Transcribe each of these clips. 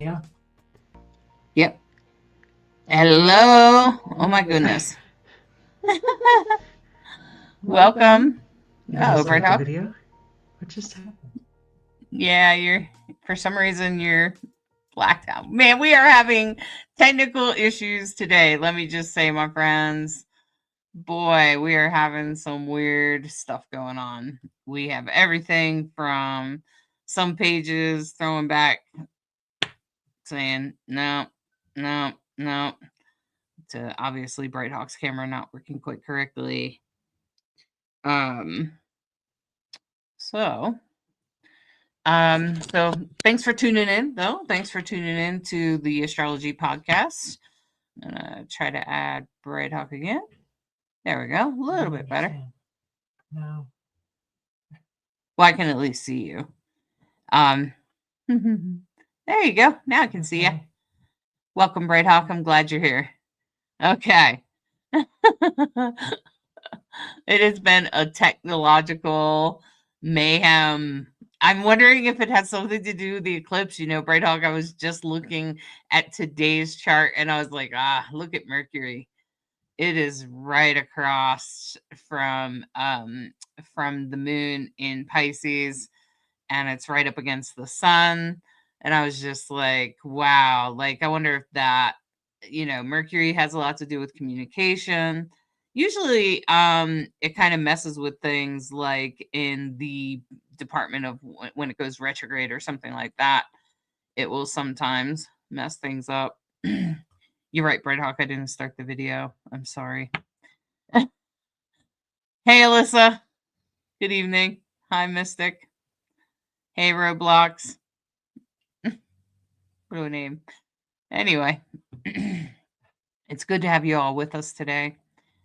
video. Yep. Hello. Oh my goodness. Welcome. You Oh, just Bright like the Hawk. video? What just happened? Yeah, for some reason you're blacked out. Man, we are having technical issues today. Let me just say, my friends, boy, we are having some weird stuff going on. We have everything from some pages throwing back saying no, no, no, to obviously Bright Hawk's camera not working quite correctly. Um so so thanks for tuning in though. Thanks for tuning in to the Astrology podcast. I'm gonna try to add Bright Hawk again. There we go. A little bit better. No. Well, I can at least see you. There you go. Now I can see you. Welcome, Bright Hawk. I'm glad you're here. Okay. It has been a technological mayhem. I'm wondering if it has something to do with the eclipse. You know, Bright Hawk, I was just looking at today's chart and I was like, look at Mercury. It is right across from the moon in Pisces, and it's right up against the sun. And I was just like, wow, like I wonder if that, Mercury has a lot to do with communication. Usually it kind of messes with things like in the department of when it goes retrograde or something like that. It will sometimes mess things up. You're right, Bright Hawk, I didn't start the video. I'm sorry. Hey, Alyssa. Good evening. Hi, Mystic. Hey, Roblox. What a name. Anyway, it's good to have you all with us today.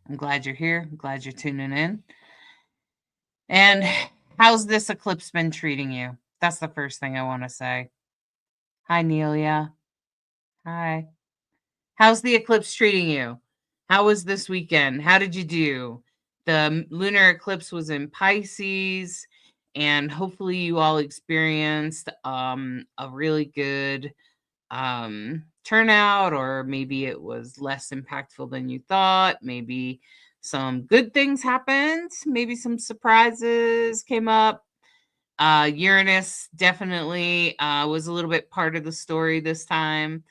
I'm glad you're here. I'm glad you're tuning in. And how's this eclipse been treating you? That's the first thing I want to say. Hi, Nelia. Hi. How's the eclipse treating you? How was this weekend? How did you do? The lunar eclipse was in Pisces, and hopefully you all experienced a really good turnout, or maybe it was less impactful than you thought. Maybe some good things happened. Maybe some surprises came up. Uranus definitely was a little bit part of the story this time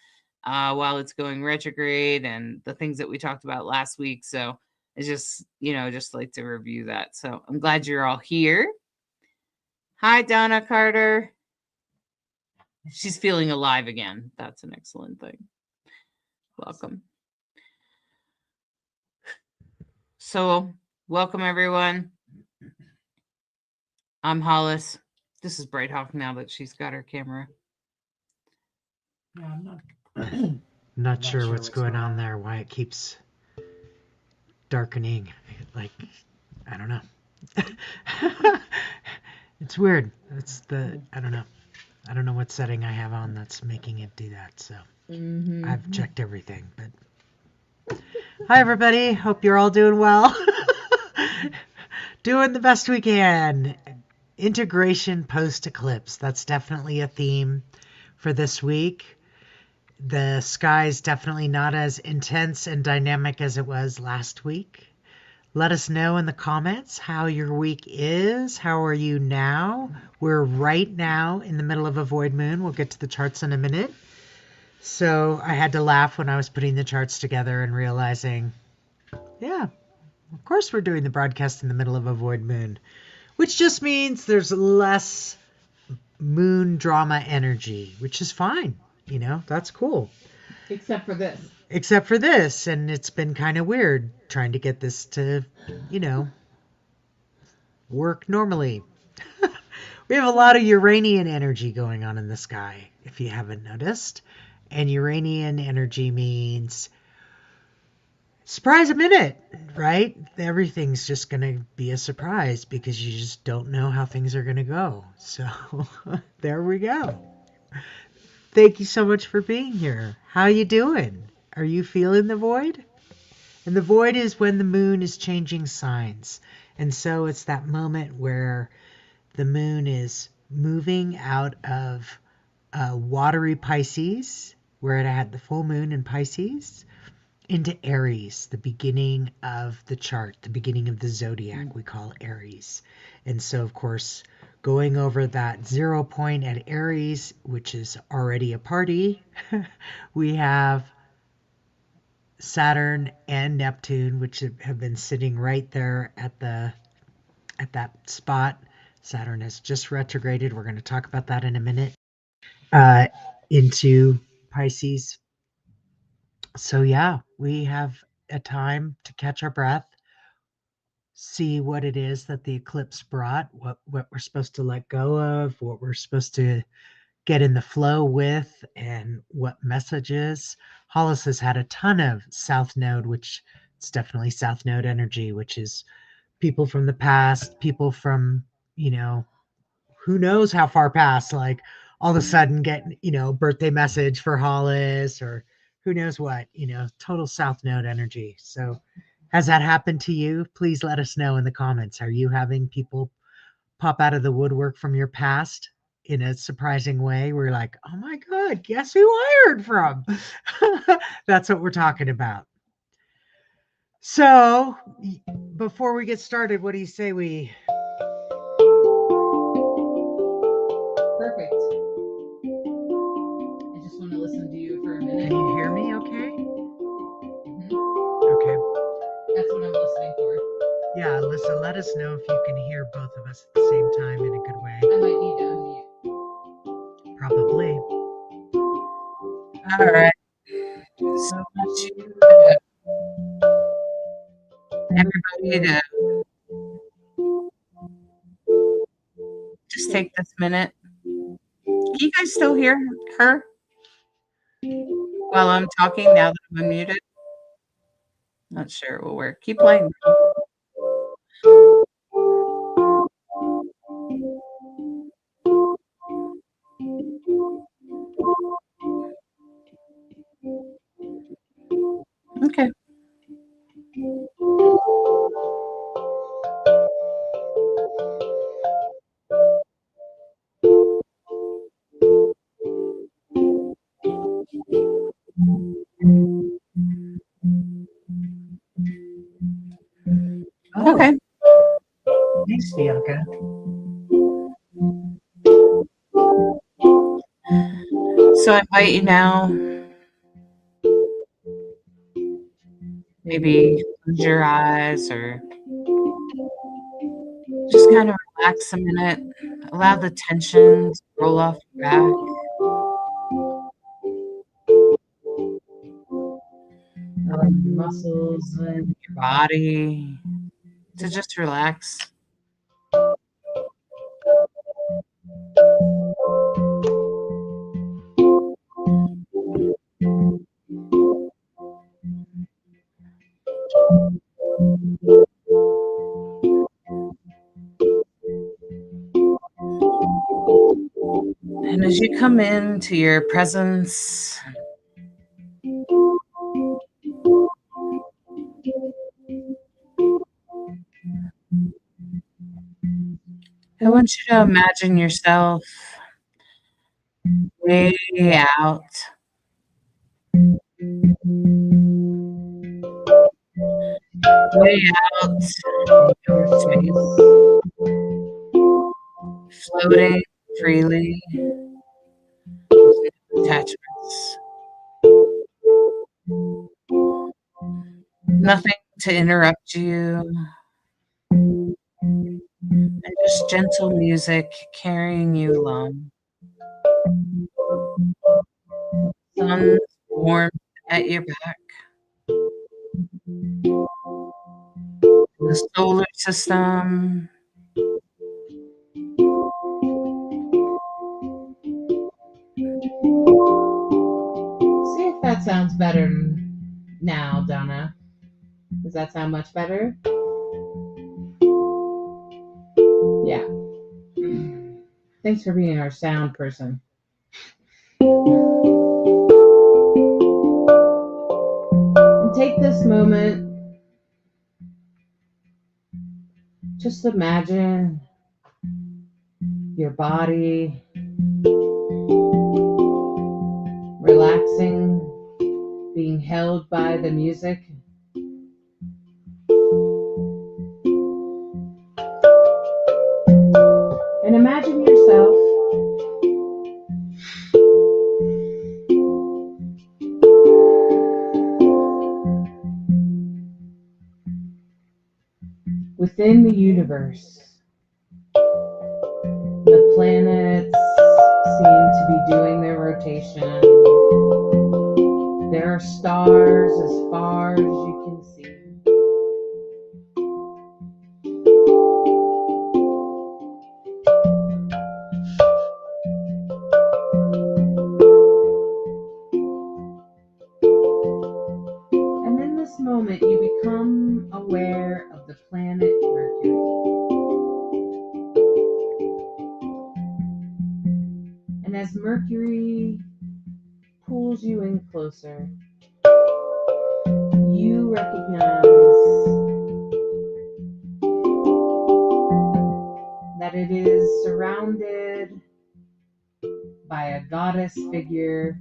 while it's going retrograde, and the things that we talked about last week. So it's just like to review that. So I'm glad you're all here. Hi, Donna Carter. She's feeling alive again. That's an excellent thing. Welcome. So, welcome everyone. I'm Hollis. This is Bright Hawk now that she's got her camera. Yeah, I'm not sure what's going on there, why it keeps darkening. Like, I don't know. It's weird. I don't know. I don't know what setting I have on that's making it do that. So I've checked everything. But hi, everybody. Hope you're all doing well. Doing the best we can. Integration post-eclipse. That's definitely a theme for this week. The sky's definitely not as intense and dynamic as it was last week. Let us know in the comments how your week is. How are you now? We're right now in the middle of a void moon. We'll get to the charts in a minute. So I had to laugh when I was putting the charts together and realizing, yeah, of course we're doing the broadcast in the middle of a void moon, which just means there's less moon drama energy, which is fine. You know, that's cool. Except for this. And it's been kind of weird trying to get this to, work normally. We have a lot of Uranian energy going on in the sky, if you haven't noticed. And Uranian energy means surprise a minute, right? Everything's just going to be a surprise because you just don't know how things are going to go. So there we go. Thank you so much for being here. How you doing? Are you feeling the void? And the void is when the moon is changing signs. And so it's that moment where the moon is moving out of watery Pisces, where it had the full moon in Pisces, into Aries, the beginning of the chart, the beginning of the zodiac, we call Aries. And so, of course, going over that 0 point at Aries, which is already a party, we have Saturn and Neptune, which have been sitting right there at that spot. Saturn has just retrograded. We're going to talk about that in a minute. Into Pisces. So yeah, we have a time to catch our breath, see what it is that the eclipse brought, what we're supposed to let go of, what we're supposed to get in the flow with, and what messages. Hollis has had a ton of South Node, which it's definitely South Node energy, which is people from the past, people from, who knows how far past, like all of a sudden get, birthday message for Hollis or who knows what, total South Node energy. So has that happened to you? Please let us know in the comments. Are you having people pop out of the woodwork from your past in a surprising way? We're like, oh my God, guess who I heard from? That's what we're talking about. So before we get started, what do you say we... Perfect. I just want to listen to you for a minute. Can you hear me okay? Mm-hmm. Okay. That's what I'm listening for. Yeah, Alyssa, let us know if you can hear both of us at the same time in a good way. I might need to unmute. Probably. All right. So everybody to just take this minute. Can you guys still hear her while I'm talking now that I'm unmuted? Not sure it will work. Keep playing. Okay. Okay. Thanks, Bianca. So I invite you now. Maybe close your eyes or just kind of relax a minute. Allow the tension to roll off your back. Allow your muscles and your body to just relax. And as you come into your presence, I want you to imagine yourself way out. Way out in your space, floating freely, with no attachments. Nothing to interrupt you, and just gentle music carrying you along. Sun's warmth at your back. The solar system. See if that sounds better now, Donna. Does that sound much better? Yeah. Thanks for being our sound person. And take this moment. Just imagine your body relaxing, being held by the music. And imagine yourself within the universe. The planets seem to be doing their rotation. There are stars as far as you can see. And in this moment, you become aware of the planet Mercury. And as Mercury pulls you in closer, you recognize that it is surrounded by a goddess figure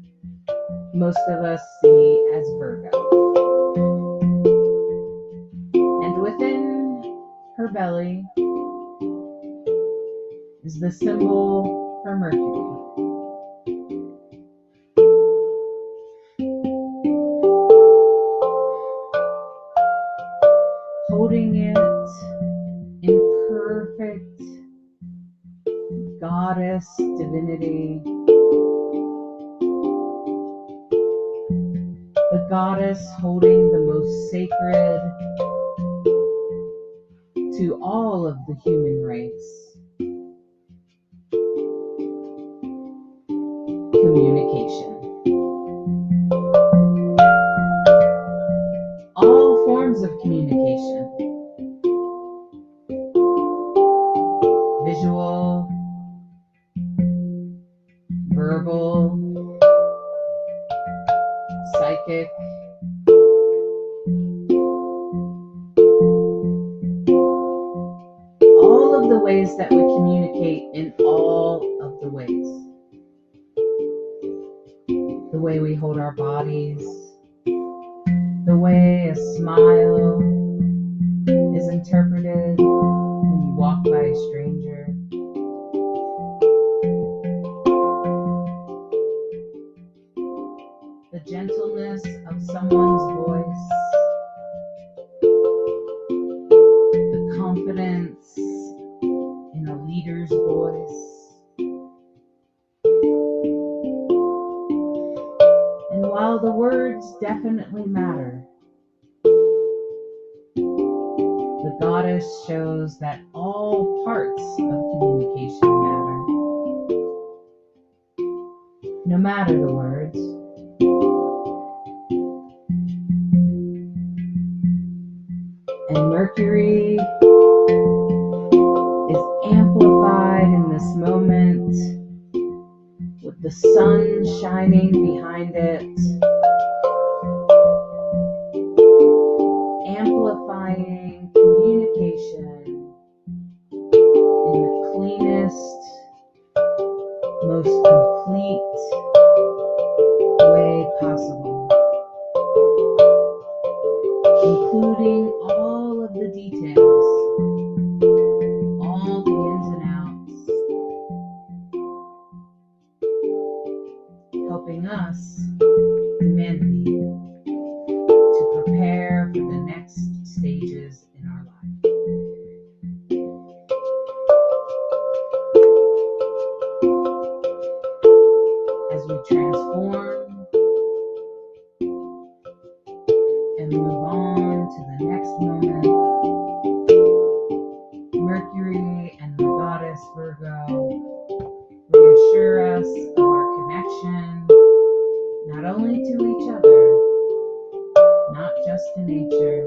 most of us see as Virgo. And within her belly is the symbol for Mercury. Holding it in perfect goddess divinity. The goddess holding the most sacred to all of the human race. Communication. All forms of communication. Visual, verbal, psychic, all of the ways that we communicate in all of the ways. The way we hold our bodies, the way a smile is interpreted when you walk by a stranger. The gentleness of someone's voice, the confidence in a leader's voice. And while the words definitely matter, the goddess shows that all parts of communication matter. No matter the words. And Mercury is amplified in this moment with the sun shining behind it, amplifying communication in the cleanest, most complete way possible, including all of the details, all the ins and outs, helping us, humanity, to prepare for the next stages in our life. As we transform and move on to the next moment, Mercury and the goddess Virgo reassure us of our connection, not only to each other, not just to nature,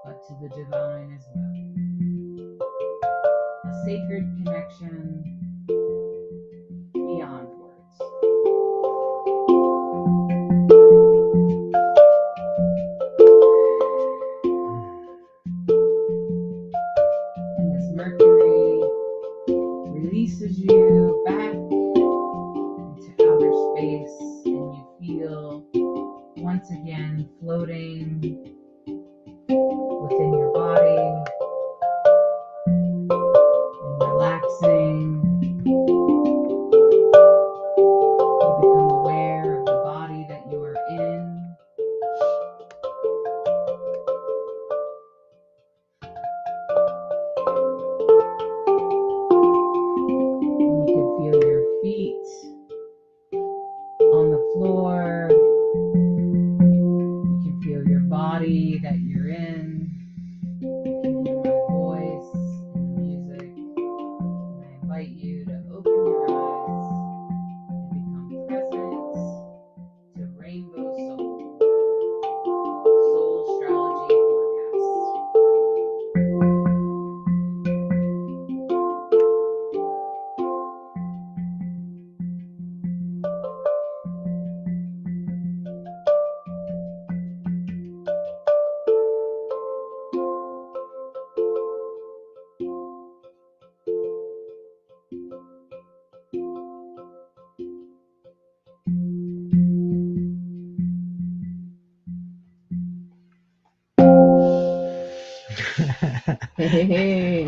but to the divine as well. A sacred connection beyond words. And as Mercury releases you back into outer space and once again floating within your body and relaxing. You become aware of the body that you are in. And you can feel your feet on the floor. You can feel your body that you're in. You can hear my voice and the music. And I invite you to open your eyes and become present to Rainbow Soul Astrology Hey.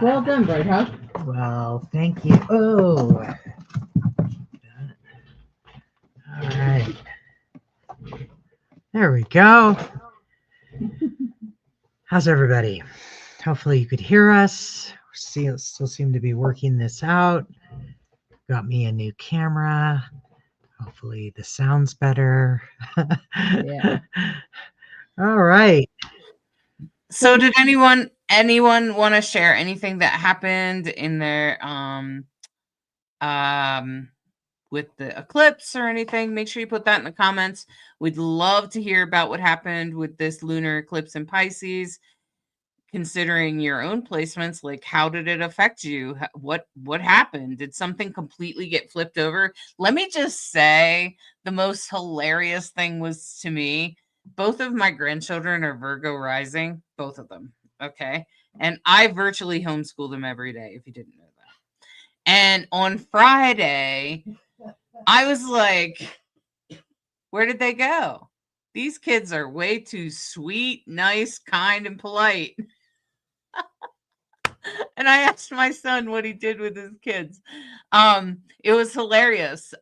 Well done, Bright Hawk. Well, thank you. Oh. All right. There we go. How's everybody? Hopefully you could hear us. Still seem to be working this out. Got me a new camera. Hopefully the sound's better. Yeah. All right. So did anyone want to share anything that happened in their with the eclipse or anything? Make sure you put that in the comments. We'd love to hear about what happened with this lunar eclipse in Pisces. Considering your own placements, like how did it affect you? What happened? Did something completely get flipped over? Let me just say the most hilarious thing was, to me, both of my grandchildren are Virgo rising, both of them. Okay. And I virtually homeschool them every day, if you didn't know that. And on Friday, I was like, where did they go? These kids are way too sweet, nice, kind, and polite. And I asked my son what he did with his kids. It was hilarious.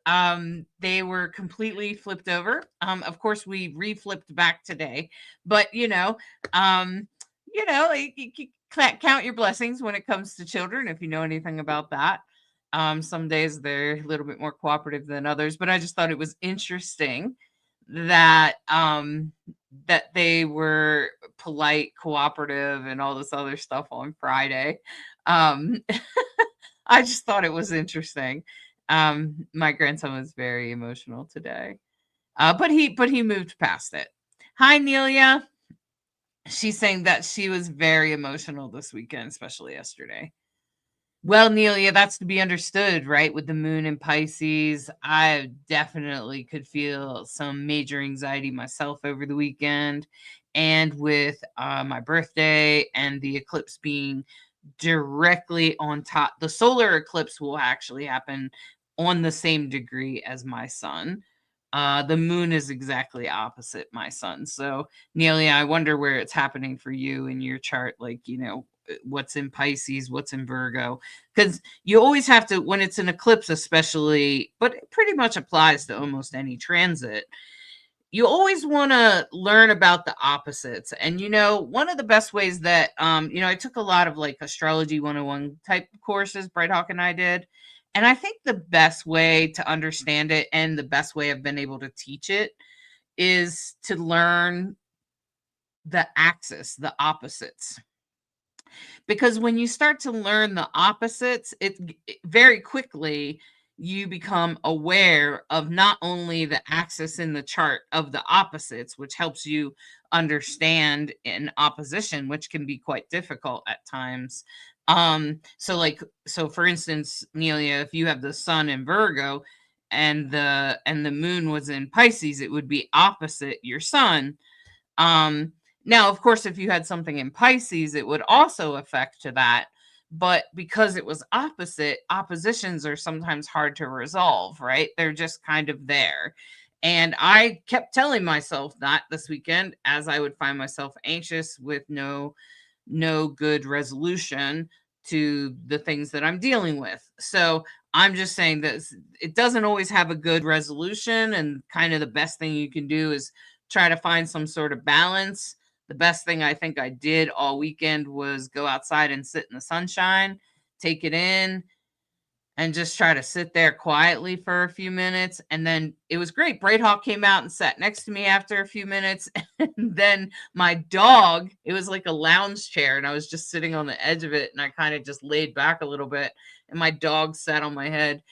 They were completely flipped over. Of course, we reflipped back today, but you count your blessings when it comes to children, if you know anything about that. Some days they're a little bit more cooperative than others, but I just thought it was interesting that that they were polite, cooperative, and all this other stuff on Friday. I just thought it was interesting. My grandson was very emotional today, but he moved past it. Hi, Nelia. She's saying that she was very emotional this weekend, especially yesterday. Well, Nelia, that's to be understood, right? With the moon in Pisces, I definitely could feel some major anxiety myself over the weekend. And with my birthday and the eclipse being directly on top, the solar eclipse will actually happen on the same degree as my sun. The moon is exactly opposite my sun. So, Nelia, I wonder where it's happening for you in your chart. Like, what's in Pisces, what's in Virgo, because you always have to, when it's an eclipse especially, but it pretty much applies to almost any transit, you always want to learn about the opposites. And one of the best ways that I took a lot of like astrology 101 type courses Bright Hawk and I did, and I think the best way to understand it and the best way I've been able to teach it is to learn the axis, the opposites. Because when you start to learn the opposites, it very quickly you become aware of not only the axis in the chart of the opposites, which helps you understand in opposition, which can be quite difficult at times. So for instance, Nelia, if you have the sun in Virgo and the moon was in Pisces, it would be opposite your sun. Now, of course, if you had something in Pisces, it would also affect to that. but because it was opposite, oppositions are sometimes hard to resolve, right? They're just kind of there. And I kept telling myself that this weekend, as I would find myself anxious with no good resolution to the things that I'm dealing with. So I'm just saying that it doesn't always have a good resolution, and kind of the best thing you can do is try to find some sort of balance. The best thing I think I did all weekend was go outside and sit in the sunshine, take it in, and just try to sit there quietly for a few minutes. And then it was great. Bright Hawk came out and sat next to me after a few minutes. And then my dog, it was like a lounge chair, and I was just sitting on the edge of it, and I kind of just laid back a little bit, and my dog sat on my head.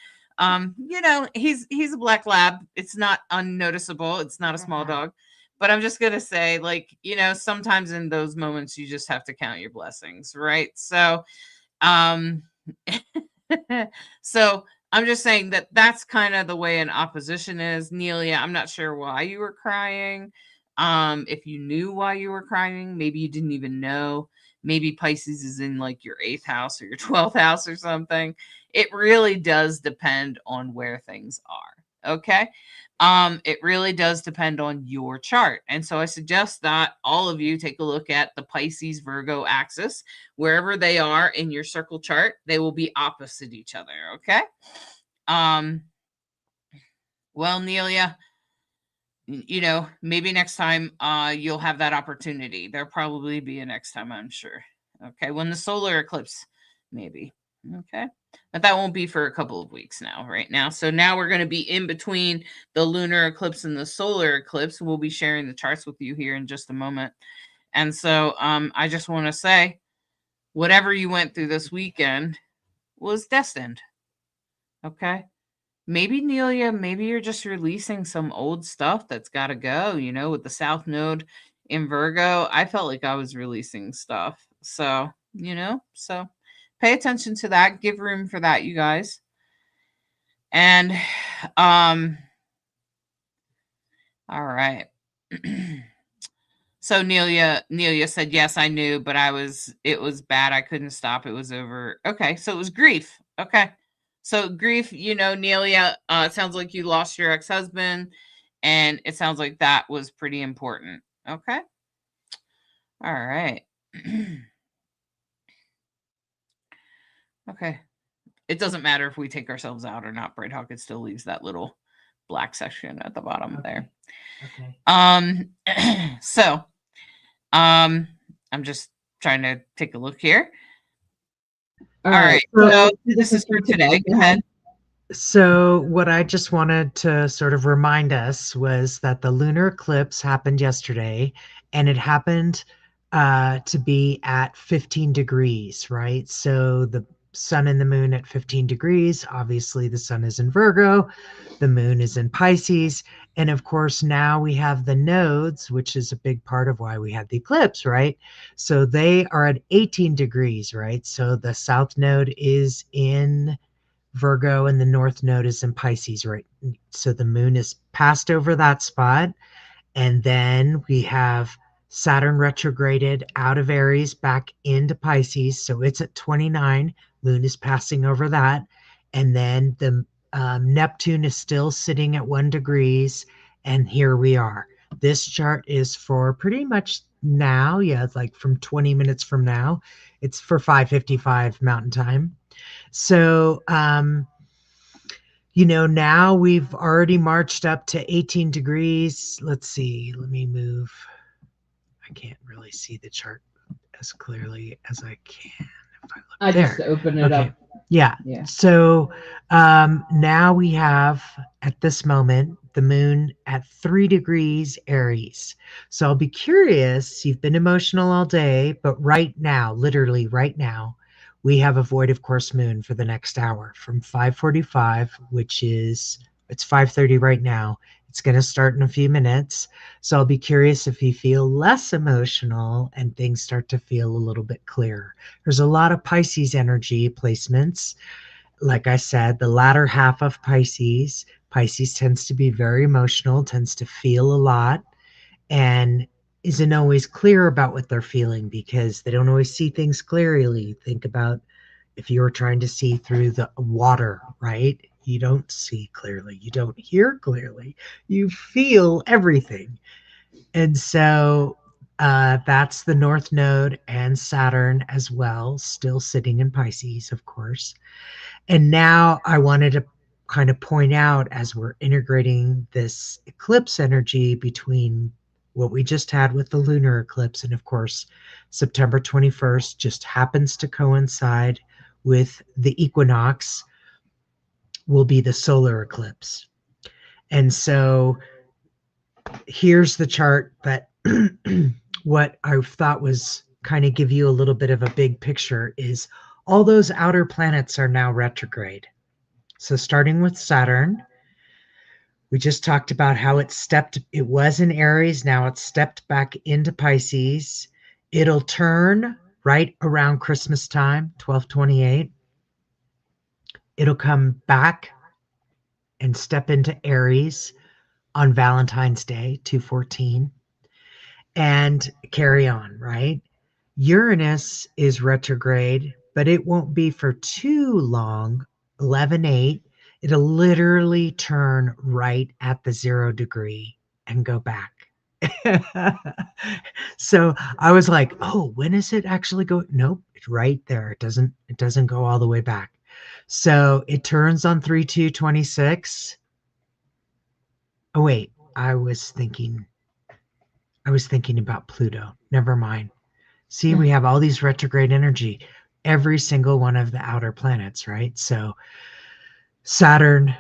He's a black lab. It's not unnoticeable. It's not a small dog. But I'm just gonna say, like, sometimes in those moments you just have to count your blessings, right? So um so I'm just saying that that's kind of the way an opposition is. Nelia, I'm not sure why you were crying. If you knew why you were crying, maybe you didn't even know. Maybe Pisces is in like your 8th house or your 12th house or something. It really does depend on where things are. Okay. It really does depend on your chart. And so I suggest that all of you take a look at the Pisces Virgo axis. Wherever they are in your circle chart, they will be opposite each other. Okay. Well, Nelia, maybe next time you'll have that opportunity. There'll probably be a next time, I'm sure. Okay. When the solar eclipse, maybe. Okay. But that won't be for a couple of weeks now, right now. So now we're going to be in between the lunar eclipse and the solar eclipse. We'll be sharing the charts with you here in just a moment. And so I just want to say, whatever you went through this weekend was destined. Okay. Maybe, Nelia, maybe you're just releasing some old stuff that's got to go, with the South Node in Virgo. I felt like I was releasing stuff. So, so pay attention to that. Give room for that, you guys. And, all right. So Nelia said, yes, I knew, but it was bad. I couldn't stop. It was over. Okay. So it was grief. Okay. So grief, Nelia, it sounds like you lost your ex-husband, and it sounds like that was pretty important. Okay. All right. Okay. It doesn't matter if we take ourselves out or not. Bright Hawk, it still leaves that little black section at the bottom there. Okay. So I'm just trying to take a look here. All right. So this is for today. Go ahead. So what I just wanted to sort of remind us was that the lunar eclipse happened yesterday, and it happened to be at 15 degrees, right? So the sun and the moon at 15 degrees. Obviously, the sun is in Virgo, the moon is in Pisces. And of course, now we have the nodes, which is a big part of why we had the eclipse, right? So they are at 18 degrees, right? So the south node is in Virgo and the north node is in Pisces, right? So the moon is passed over that spot. And then we have Saturn retrograded out of Aries back into Pisces. So it's at 29. Moon is passing over that. And then the Neptune is still sitting at 1 degrees. And here we are. This chart is for pretty much now. Yeah, it's like from 20 minutes from now. It's for 5:55 Mountain Time. So, now we've already marched up to 18 degrees. Let's see. Let me move. I can't really see the chart as clearly as I can if I look there. Just open it up. Yeah. So now we have, at this moment, the moon at 3 degrees Aries. So I'll be curious. You've been emotional all day, but right now, literally right now, we have a void of course moon for the next hour from 5:45, which is, it's 5:30 right now. It's going to start in a few minutes. So I'll be curious if you feel less emotional and things start to feel a little bit clearer. There's a lot of Pisces energy placements. Like I said, the latter half of Pisces tends to be very emotional, tends to feel a lot, and isn't always clear about what they're feeling because they don't always see things clearly. Think about If you were trying to see through the water, right? You don't see clearly. You don't hear clearly. You feel everything. And so that's the North Node and Saturn as well, still sitting in Pisces, of course. And now I wanted to kind of point out as we're integrating this eclipse energy between what we just had with the lunar eclipse, and of course, September 21st just happens to coincide with the equinox, will be the solar eclipse. And so here's the chart that what I thought was kind of give you a little bit of a big picture is all those outer planets are now retrograde. So starting with Saturn, we just talked about how it was in Aries, now it's stepped back into Pisces. It'll turn right around Christmas time, 1228. It'll come back and step into Aries on Valentine's Day, 214, and carry on, right? Uranus is retrograde, but it won't be for too long, 11/8. It'll literally turn right at the 0 degree and go back. So I was like, oh, when is it actually go? Nope, it's right there. It doesn't go all the way back. So it turns on 3/2/26. Oh wait, I was thinking about Pluto. Never mind. See, we have all these retrograde energy, every single one of the outer planets, right? So Saturn,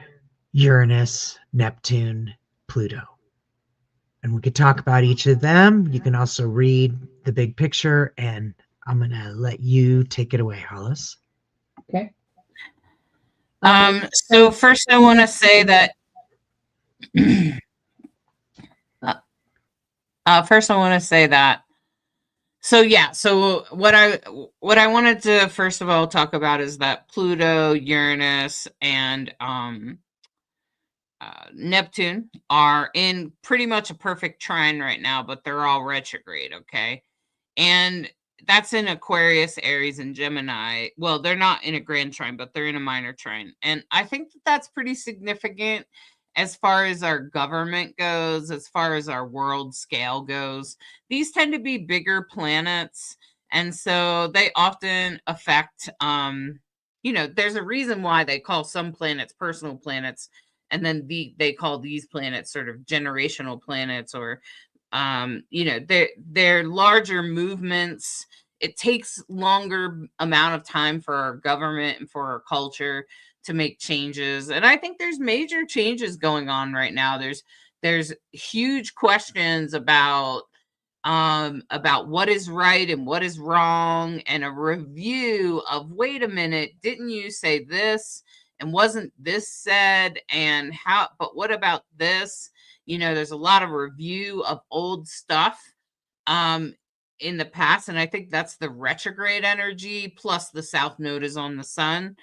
Uranus, Neptune, Pluto. And we could talk about each of them. You can also read the big picture, and I'm going to let you take it away, Hollis. Okay. So first I want to say that so yeah, so what I wanted to first of all talk about is that Pluto, Uranus, and Neptune are in pretty much a perfect trine right now, but they're all retrograde, okay? And that's in Aquarius, Aries, and Gemini. Well, they're not in a grand trine, but they're in a minor trine. And I think that that's pretty significant as far as our government goes, as far as our world scale goes. These tend to be bigger planets. And so they often affect, there's a reason why they call some planets personal planets. And then they call these planets sort of generational planets, or they're larger movements. It takes longer amount of time for our government and for our culture to make changes, and I think there's major changes going on right now. There's huge questions about what is right and what is wrong, and a review of, wait a minute, didn't you say this, and wasn't this said, and how, but what about this? There's a lot of review of old stuff in the past, and I think that's the retrograde energy, plus the South Node is on the sun.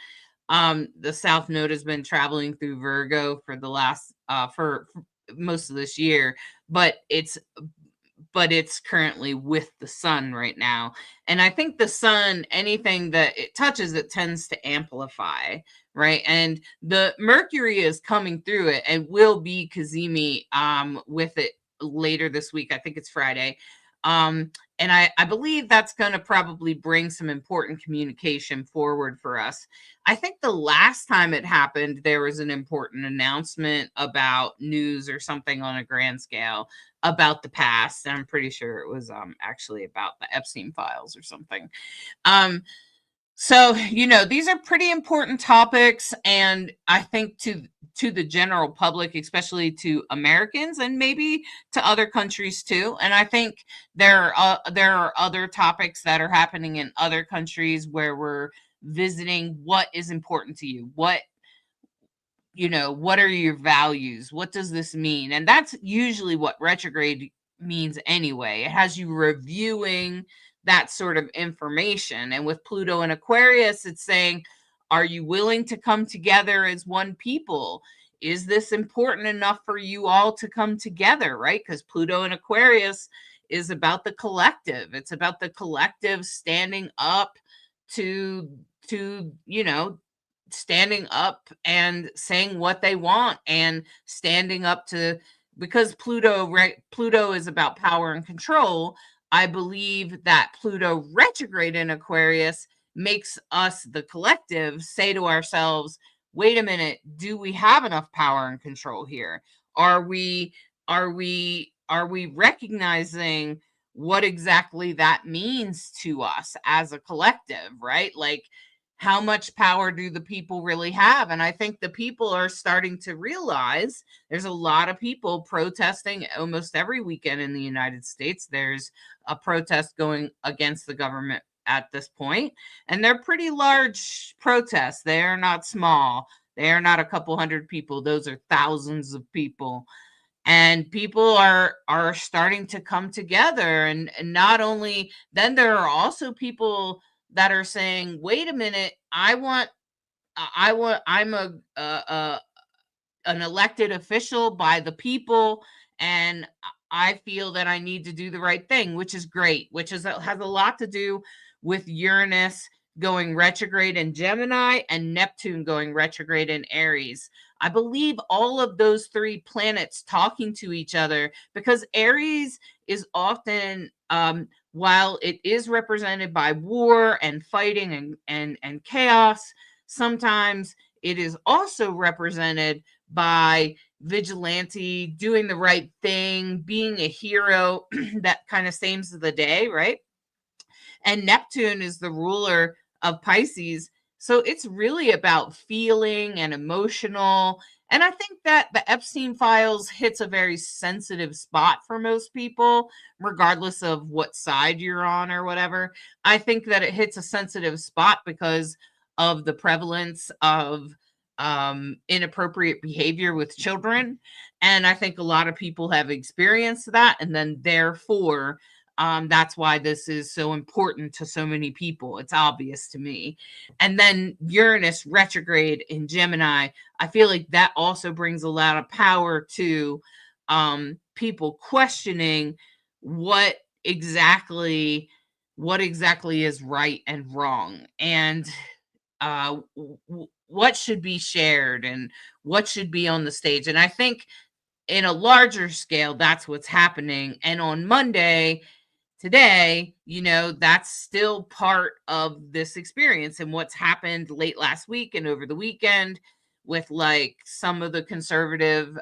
The South Node has been traveling through Virgo for the last for most of this year, but it's currently with the sun right now. And I think the sun, anything that it touches, it tends to amplify, right? And the Mercury is coming through it and will be Cazimi with it later this week. I think it's Friday. And I believe that's going to probably bring some important communication forward for us. I think the last time it happened, there was an important announcement about news or something on a grand scale about the past. And I'm pretty sure it was actually about the Epstein files or something. So, these are pretty important topics, and I think to the general public, especially to Americans, and maybe to other countries too. And I think there are other topics that are happening in other countries where we're visiting what is important to you. What are your values? What does this mean? And that's usually what retrograde means anyway. It has you reviewing that sort of information. And with Pluto and Aquarius, it's saying, are you willing to come together as one people? Is this important enough for you all to come together, right? Because Pluto and Aquarius is about the collective. It's about the collective standing up to to, standing up and saying what they want and standing up to, because Pluto is about power and control. I believe that Pluto retrograde in Aquarius makes us, the collective, say to ourselves, wait a minute, do we have enough power and control here? Are we recognizing what exactly that means to us as a collective, right? Like, how much power do the people really have? And I think the people are starting to realize. There's a lot of people protesting almost every weekend in the United States. There's a protest going against the government at this point, and they're pretty large protests. They are not small. They are not a couple hundred people. Those are thousands of people, and people are starting to come together. And not only then, there are also people that are saying, wait a minute, I'm an elected official by the people, and I feel that I need to do the right thing, which is great, which has a lot to do with Uranus going retrograde in Gemini and Neptune going retrograde in Aries. I believe all of those three planets talking to each other, because Aries is often, while it is represented by war and fighting and chaos, sometimes it is also represented by vigilante, doing the right thing, being a hero that kind of saves the day, right? And Neptune is the ruler of Pisces. So it's really about feeling and emotional. And I think that the Epstein files hits a very sensitive spot for most people, regardless of what side you're on or whatever. I think that it hits a sensitive spot because of the prevalence of inappropriate behavior with children. And I think a lot of people have experienced that. And then therefore, that's why this is so important to so many people. It's obvious to me. And then Uranus retrograde in Gemini, I feel like that also brings a lot of power to people questioning what exactly is right and wrong, and what should be shared and what should be on the stage. And I think in a larger scale, that's what's happening. And on Monday, today, that's still part of this experience and what's happened late last week and over the weekend, with like some of the conservative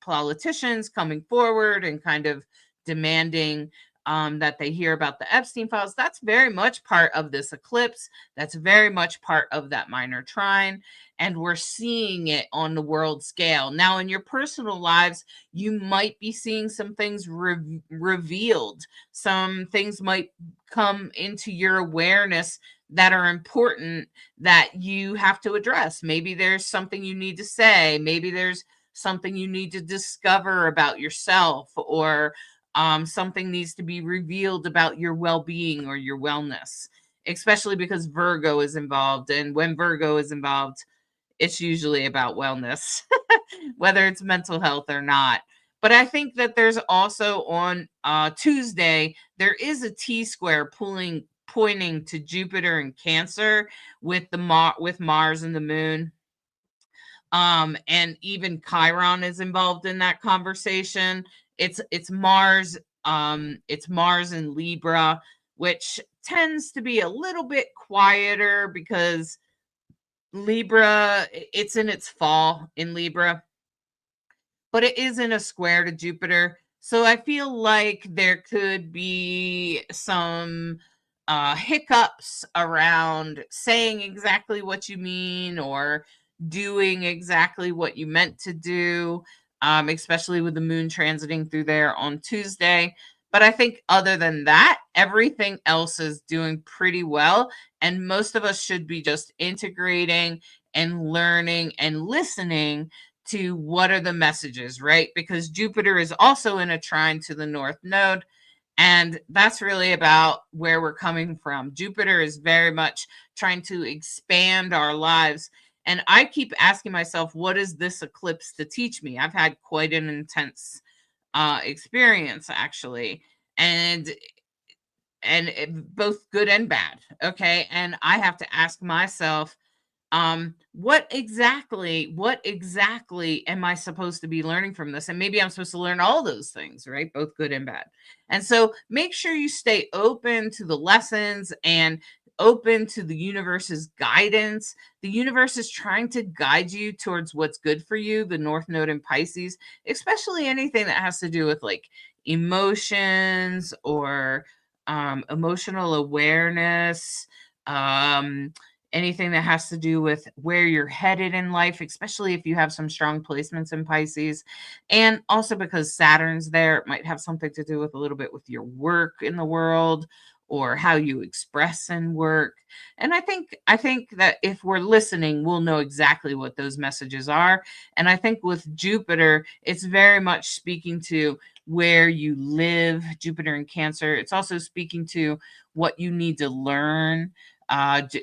politicians coming forward and kind of demanding that they hear about the Epstein files. That's very much part of this eclipse. That's very much part of that minor trine. And we're seeing it on the world scale. Now, in your personal lives, you might be seeing some things revealed. Some things might come into your awareness that are important, that you have to address. Maybe there's something you need to say. Maybe there's something you need to discover about yourself, or something needs to be revealed about your well-being or your wellness, especially because Virgo is involved. And when Virgo is involved, it's usually about wellness, whether it's mental health or not. But I think that there's also on Tuesday, there is a T square pointing to Jupiter and Cancer with with Mars and the Moon. And even Chiron is involved in that conversation. It's Mars, it's Mars in Libra, which tends to be a little bit quieter because Libra, it's in its fall in Libra, but it is in a square to Jupiter. So I feel like there could be some hiccups around saying exactly what you mean or doing exactly what you meant to do, especially with the moon transiting through there on Tuesday. But I think other than that, everything else is doing pretty well. And most of us should be just integrating and learning and listening to what are the messages, right? Because Jupiter is also in a trine to the North Node. And that's really about where we're coming from. Jupiter is very much trying to expand our lives. And I keep asking myself, what is this eclipse to teach me? I've had quite an intense experience, actually. And both good and bad. Okay. And I have to ask myself, what exactly am I supposed to be learning from this? And maybe I'm supposed to learn all those things, right? Both good and bad. And so make sure you stay open to the lessons and open to the universe's guidance. The universe is trying to guide you towards what's good for you, the North Node in Pisces, especially anything that has to do with like emotions or emotional awareness, um, anything that has to do with where you're headed in life, especially if you have some strong placements in Pisces. And also because Saturn's there, it might have something to do with a little bit with your work in the world or how you express in work. And I think that if we're listening, we'll know exactly what those messages are. And I think with Jupiter, it's very much speaking to where you live, Jupiter in Cancer. It's also speaking to what you need to learn.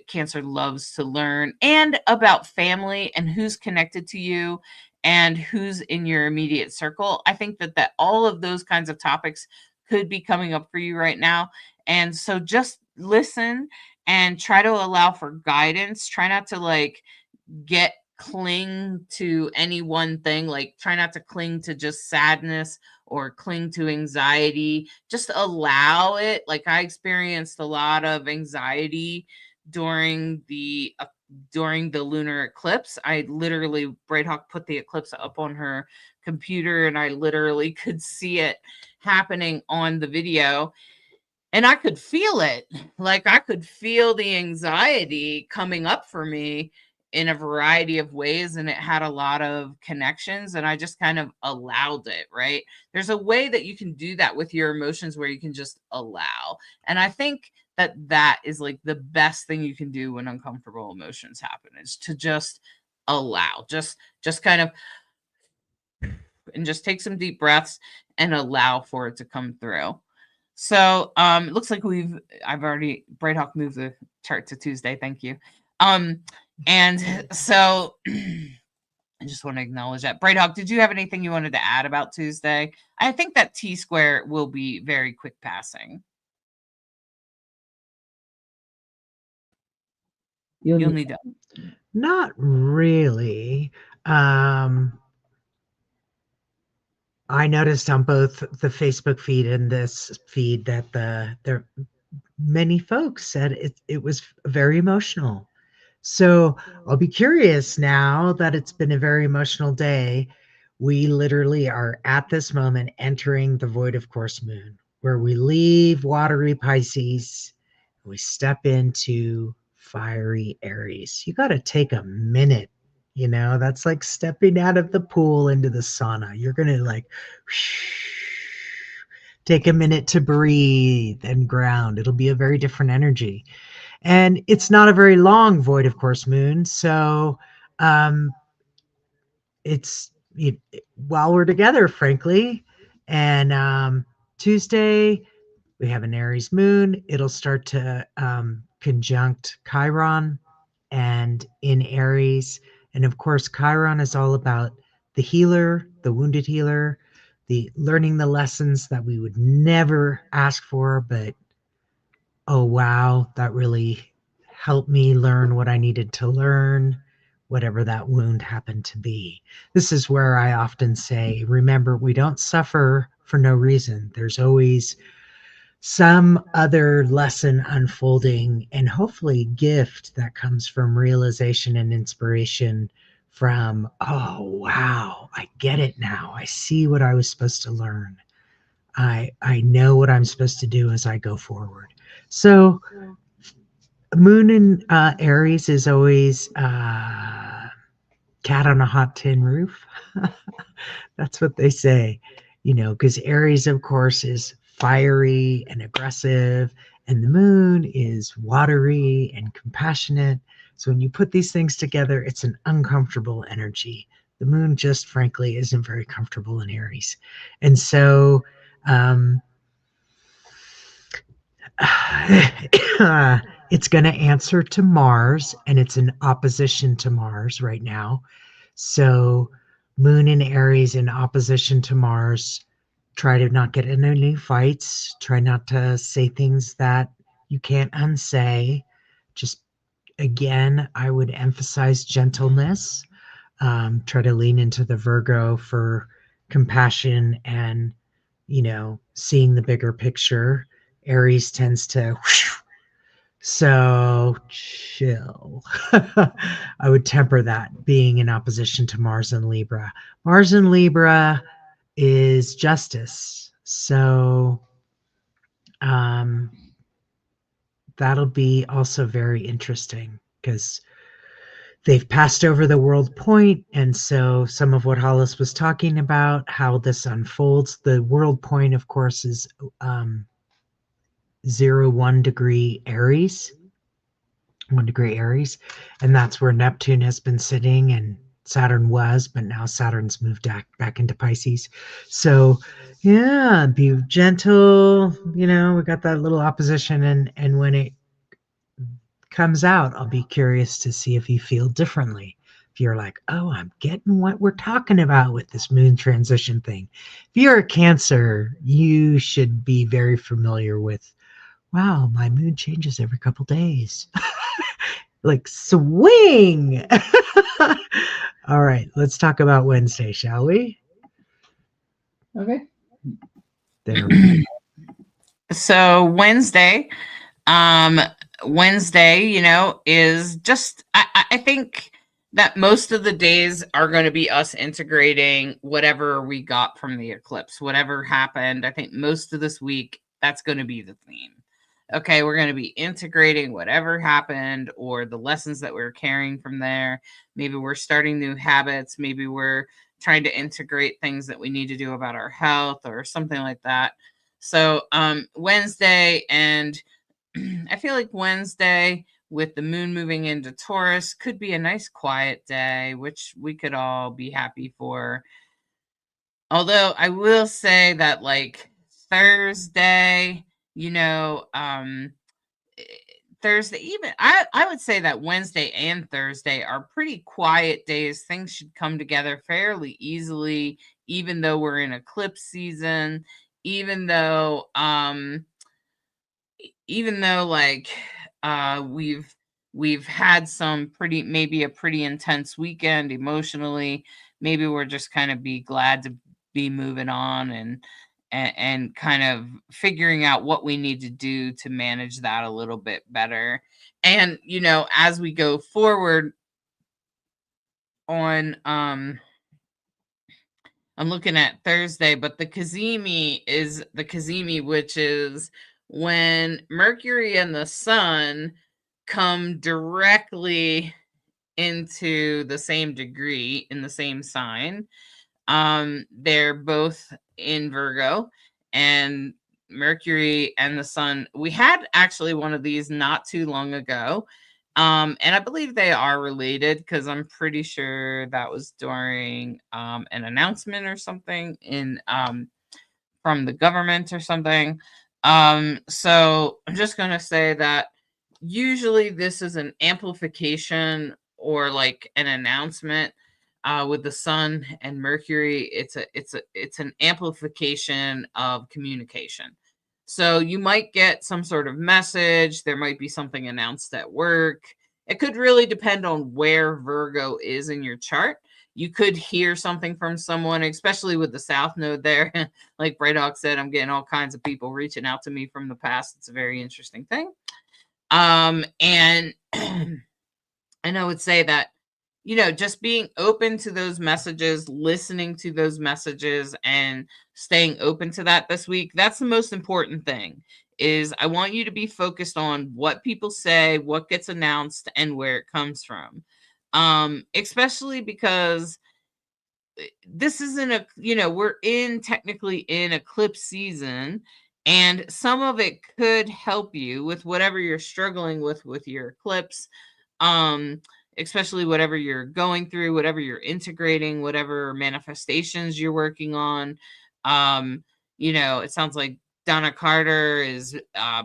Cancer loves to learn, and about family and who's connected to you and who's in your immediate circle. I think that all of those kinds of topics could be coming up for you right now. And so just listen and try to allow for guidance. Try not to like cling to any one thing, like try not to cling to just sadness or cling to anxiety. Just allow it. Like I experienced a lot of anxiety during the lunar eclipse. I literally, Bright Hawk put the eclipse up on her computer and I literally could see it happening on the video, and I could feel it. Like I could feel the anxiety coming up for me in a variety of ways, and it had a lot of connections, and I just kind of allowed it, right? There's a way that you can do that with your emotions where you can just allow. And I think that is like the best thing you can do when uncomfortable emotions happen, is to just allow. Just kind of, and just take some deep breaths and allow for it to come through. So it looks like I've already, Brighthawk moved the chart to Tuesday. Thank you. And so I just want to acknowledge that. Brighthawk, did you have anything you wanted to add about Tuesday? I think that T-square will be very quick passing. You'll need to. Not really. I noticed on both the Facebook feed and this feed that there many folks said it was very emotional. So I'll be curious now that it's been a very emotional day. We literally are at this moment entering the void of course moon, where we leave watery Pisces, we step into fiery Aries. You got to take a minute. That's like stepping out of the pool into the sauna. You're going to like take a minute to breathe and ground. It'll be a very different energy. And it's not a very long void of course moon. So it's while we're together, frankly. And Tuesday, we have an Aries moon. It'll start to conjunct Chiron and in Aries. And of course, Chiron is all about the healer, the wounded healer, the learning the lessons that we would never ask for, but oh wow, that really helped me learn what I needed to learn, whatever that wound happened to be. This is where I often say, remember, we don't suffer for no reason. There's always some other lesson unfolding, and hopefully gift that comes from realization and inspiration from, oh wow, I get it now. I see what I was supposed to learn. I know what I'm supposed to do as I go forward. So moon in Aries is always cat on a hot tin roof. That's what they say, because Aries, of course, is fiery and aggressive, and the moon is watery and compassionate. So when you put these things together, it's an uncomfortable energy. The moon just frankly isn't very comfortable in Aries. And so it's going to answer to Mars, and it's in opposition to Mars right now. So moon in Aries in opposition to Mars try to not get into any fights. Try not to say things that you can't unsay. Just again, I would emphasize gentleness. Try to lean into the Virgo for compassion and, seeing the bigger picture. Aries tends to, so chill. I would temper that being in opposition to Mars and Libra. Mars and Libra is justice. So um, that'll be also very interesting because they've passed over the world point. And so some of what Hollis was talking about, how this unfolds, the world point, of course, is 1 degree Aries, 1 degree Aries. And that's where Neptune has been sitting and Saturn was, but now Saturn's moved back into Pisces. So yeah, be gentle. We got that little opposition, and when it comes out, I'll be curious to see if you feel differently. If you're like, oh, I'm getting what we're talking about with this moon transition thing. If you're a Cancer, you should be very familiar with, wow, my moon changes every couple days. Like, swing. All right, let's talk about Wednesday, shall we? Okay. There we go. So Wednesday, is just, I think that most of the days are going to be us integrating whatever we got from the eclipse, whatever happened. I think most of this week, that's going to be the theme. Okay, we're going to be integrating whatever happened or the lessons that we're carrying from there. Maybe we're starting new habits. Maybe we're trying to integrate things that we need to do about our health or something like that. So Wednesday, and I feel like Wednesday with the moon moving into Taurus could be a nice quiet day, which we could all be happy for. Although I will say that like Thursday, Thursday, even I would say that Wednesday and Thursday are pretty quiet days. Things should come together fairly easily, even though we're in eclipse season, even though like we've had some maybe a pretty intense weekend emotionally. Maybe we're just kind of be glad to be moving on and kind of figuring out what we need to do to manage that a little bit better. And as we go forward on I'm looking at Thursday, but the Cazimi, which is when Mercury and the Sun come directly into the same degree in the same sign. They're both in Virgo, and Mercury and the Sun. We had actually one of these not too long ago. And I believe they are related because I'm pretty sure that was during an announcement or something in from the government or something. So I'm just gonna say that usually this is an amplification or like an announcement. With the Sun and Mercury, it's an amplification of communication. So you might get some sort of message. There might be something announced at work. It could really depend on where Virgo is in your chart. You could hear something from someone, especially with the South Node there. Like Bright Hawk said, I'm getting all kinds of people reaching out to me from the past. It's a very interesting thing. And I would say that, just being open to those messages, listening to those messages, and staying open to that this week, that's the most important thing. Is I want you to be focused on what people say, what gets announced, and where it comes from. Especially because this isn't we're technically in eclipse season, and some of it could help you with whatever you're struggling with your eclipse. Especially whatever you're going through, whatever you're integrating, whatever manifestations you're working on. It sounds like Donna Carter is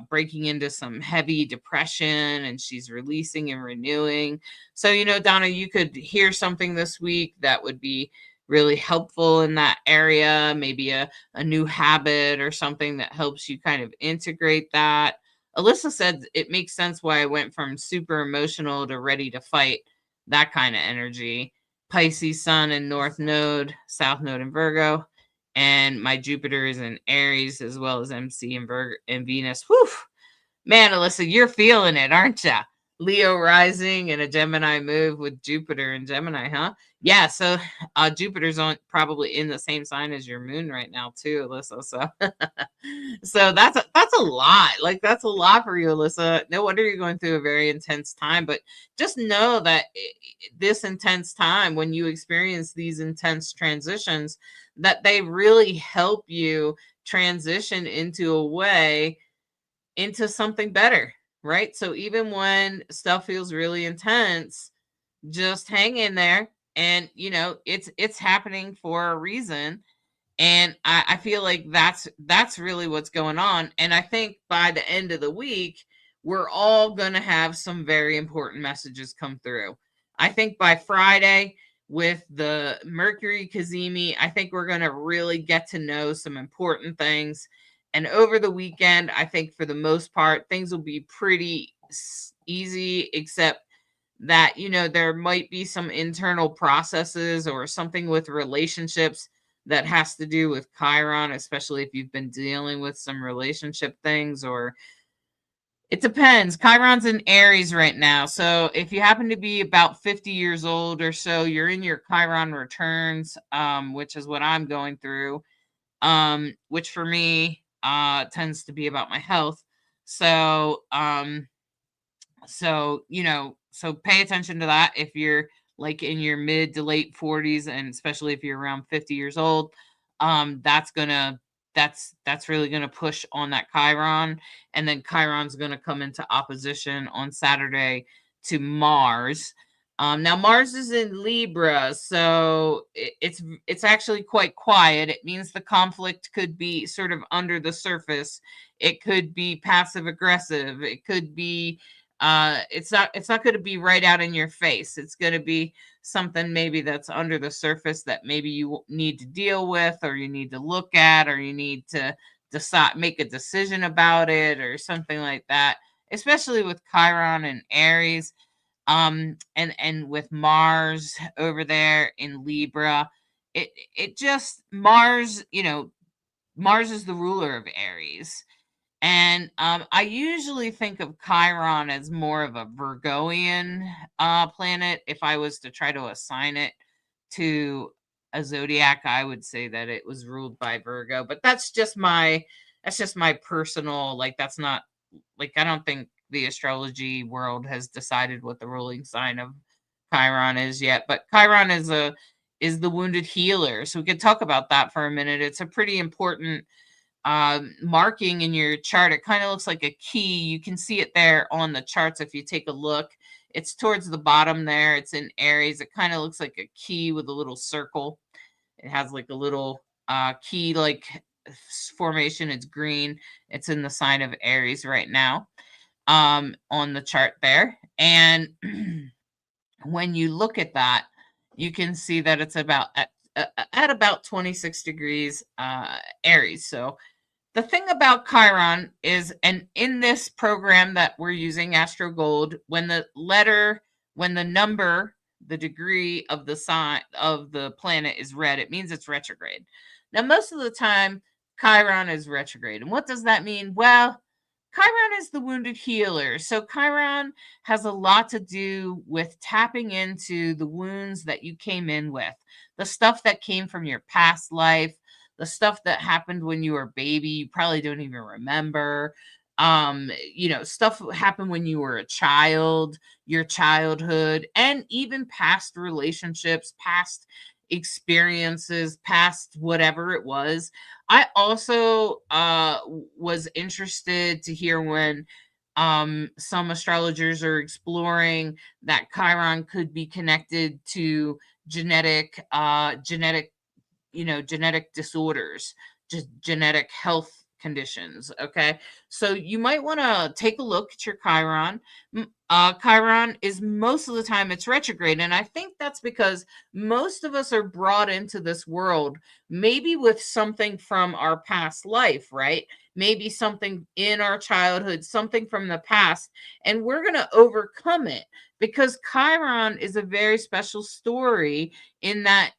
breaking into some heavy depression, and she's releasing and renewing. So, Donna, you could hear something this week that would be really helpful in that area, maybe a new habit or something that helps you kind of integrate that. Alyssa said it makes sense why I went from super emotional to ready to fight, that kind of energy. Pisces sun and North Node, South Node in Virgo, and my Jupiter is in Aries as well as MC in Virgo and Venus. Whew, man, Alyssa, you're feeling it, aren't you? Leo rising and a Gemini move with Jupiter and Gemini, huh? Yeah, so Jupiter's on probably in the same sign as your moon right now too, Alyssa. So so that's a lot. Like that's a lot for you, Alyssa. No wonder you're going through a very intense time, but just know that this intense time, when you experience these intense transitions, that they really help you transition into something better, right? So even when stuff feels really intense, just hang in there, and it's happening for a reason. And I feel like that's really what's going on. And I think by the end of the week, we're all going to have some very important messages come through. I think by Friday, with the Mercury Cazimi, I think we're going to really get to know some important things. And over the weekend, I think for the most part, things will be pretty easy, except that, there might be some internal processes or something with relationships that has to do with Chiron, especially if you've been dealing with some relationship things, or it depends. Chiron's in Aries right now. So if you happen to be about 50 years old or so, you're in your Chiron returns, which is what I'm going through, which for me tends to be about my health. So, so pay attention to that if you're like in your mid to late 40s, and especially if you're around 50 years old. That's really gonna push on that Chiron, and then Chiron's gonna come into opposition on Saturday to Mars. Now Mars is in Libra, so it's actually quite quiet. It means the conflict could be sort of under the surface. It could be passive aggressive. It could be it's not going to be right out in your face. It's going to be something maybe that's under the surface that maybe you need to deal with, or you need to look at, or you need to make a decision about it, or something like that. Especially with Chiron and Aries, and with Mars over there in Libra, it just Mars, Mars is the ruler of Aries. And I usually think of Chiron as more of a Virgoian planet. If I was to try to assign it to a zodiac, I would say that it was ruled by Virgo. But that's just my personal, like, that's not, like, I don't think the astrology world has decided what the ruling sign of Chiron is yet. But Chiron is the wounded healer, so we could talk about that for a minute. It's a pretty important marking in your chart. It kind of looks like a key. You can see it there on the charts if you take a look. It's towards the bottom there. It's in Aries. It kind of looks like a key with a little circle. It has like a little key like formation. It's green. It's in the sign of Aries right now on the chart there. And when you look at that, you can see that it's about at about 26 degrees Aries. So the thing about Chiron is, and in this program that we're using, Astro Gold, when the number, the degree of the sign of the planet is red, it means it's retrograde. Now, most of the time, Chiron is retrograde. And what does that mean? Well, Chiron is the wounded healer. So Chiron has a lot to do with tapping into the wounds that you came in with, the stuff that came from your past life, the stuff that happened when you were a baby, you probably don't even remember. Stuff happened when you were a child, your childhood, and even past relationships, past experiences, past whatever it was. I also was interested to hear when some astrologers are exploring that Chiron could be connected to genetic disorders, just genetic health conditions. Okay. So you might want to take a look at your Chiron. Chiron is most of the time it's retrograde. And I think that's because most of us are brought into this world, maybe with something from our past life, right? Maybe something in our childhood, something from the past, and we're going to overcome it because Chiron is a very special story in that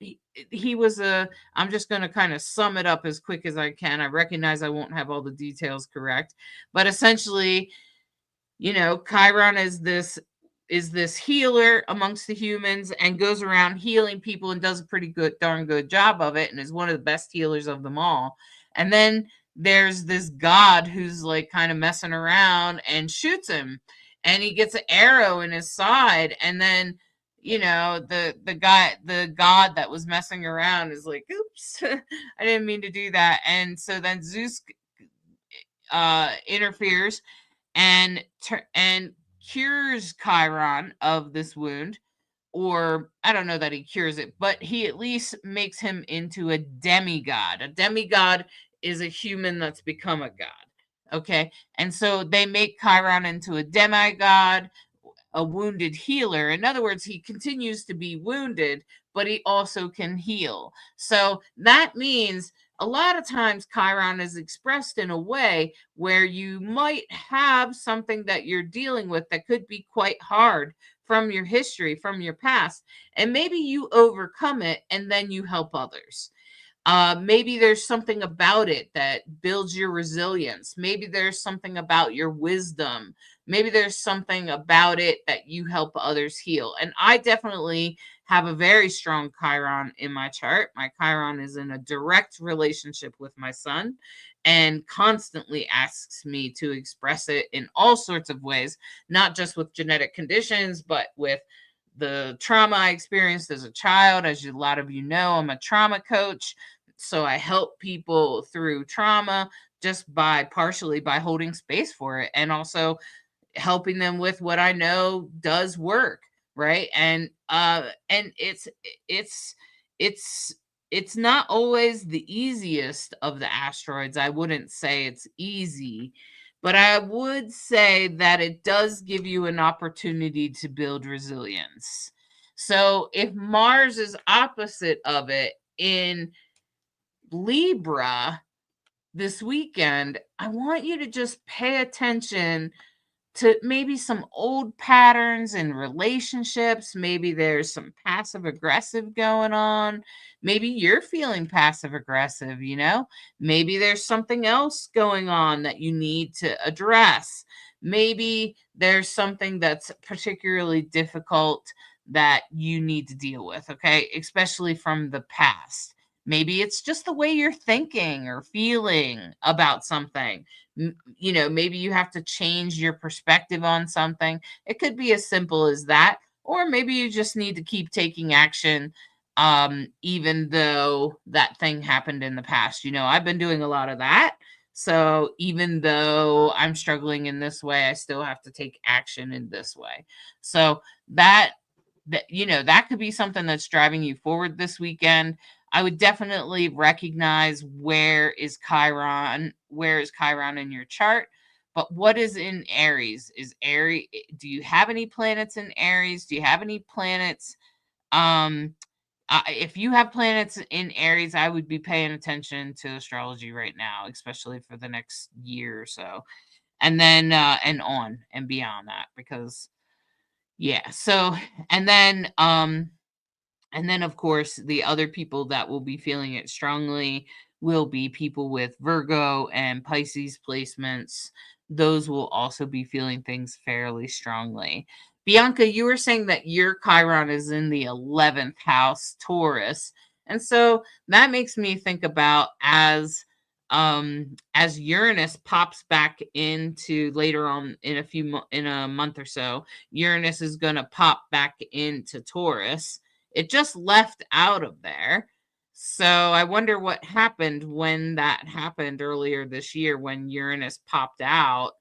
he was I'm just going to kind of sum it up as quick as I can. I recognize I won't have all the details correct, but essentially, Chiron is this healer amongst the humans and goes around healing people and does a darn good job of it and is one of the best healers of them all. And then there's this god who's like kind of messing around and shoots him, and he gets an arrow in his side, and then the god that was messing around is like, oops, I didn't mean to do that. And so then Zeus interferes and cures Chiron of this wound, or I don't know that he cures it, but he at least makes him into a demigod. A demigod is a human that's become a god. Okay. And so they make Chiron into a demigod, a wounded healer. In other words, he continues to be wounded, but he also can heal. So that means a lot of times Chiron is expressed in a way where you might have something that you're dealing with that could be quite hard from your history, from your past, and maybe you overcome it and then you help others. Maybe there's something about it that builds your resilience. Maybe there's something about your wisdom. Maybe there's something about it that you help others heal. And I definitely have a very strong Chiron in my chart. My Chiron is in a direct relationship with my sun and constantly asks me to express it in all sorts of ways, not just with genetic conditions, but with the trauma I experienced as a child. As a lot of you know, I'm a trauma coach. So I help people through trauma just partially by holding space for it, and also helping them with what I know does work, right? And it's it's not always the easiest of the asteroids. I wouldn't say it's easy, but I would say that it does give you an opportunity to build resilience. So if Mars is opposite of it in Libra this weekend, I want you to just pay attention to maybe some old patterns in relationships. Maybe there's some passive aggressive going on. Maybe you're feeling passive aggressive, Maybe there's something else going on that you need to address. Maybe there's something that's particularly difficult that you need to deal with, okay? Especially from the past. Maybe it's just the way you're thinking or feeling about something. Maybe you have to change your perspective on something. It could be as simple as that, or maybe you just need to keep taking action, even though that thing happened in the past. I've been doing a lot of that. So even though I'm struggling in this way, I still have to take action in this way. So that could be something that's driving you forward this weekend. I would definitely recognize where is Chiron in your chart, but what is in Aries? Do you have any planets in Aries? Do you have any planets? If you have planets in Aries, I would be paying attention to astrology right now, especially for the next year or so. And then, and on and beyond that, because yeah. So, and then, of course, the other people that will be feeling it strongly will be people with Virgo and Pisces placements. Those will also be feeling things fairly strongly. Bianca, you were saying that your Chiron is in the 11th house, Taurus. And so that makes me think about as Uranus pops back into later on in a month or so, Uranus is going to pop back into Taurus. It just left out of there. So I wonder what happened when that happened earlier this year when Uranus popped out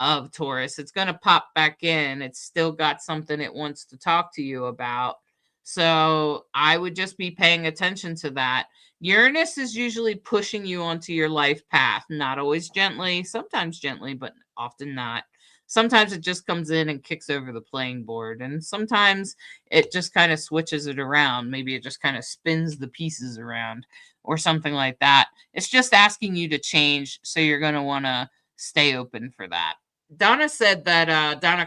of Taurus. It's going to pop back in. It's still got something it wants to talk to you about. So I would just be paying attention to that, Uranus is usually pushing you onto your life path, not always gently, sometimes gently, but often not. Sometimes it just comes in and kicks over the playing board, and sometimes it just kind of switches it around. Maybe it just kind of spins the pieces around or something like that. It's just asking you to change, so you're going to want to stay open for that. Donna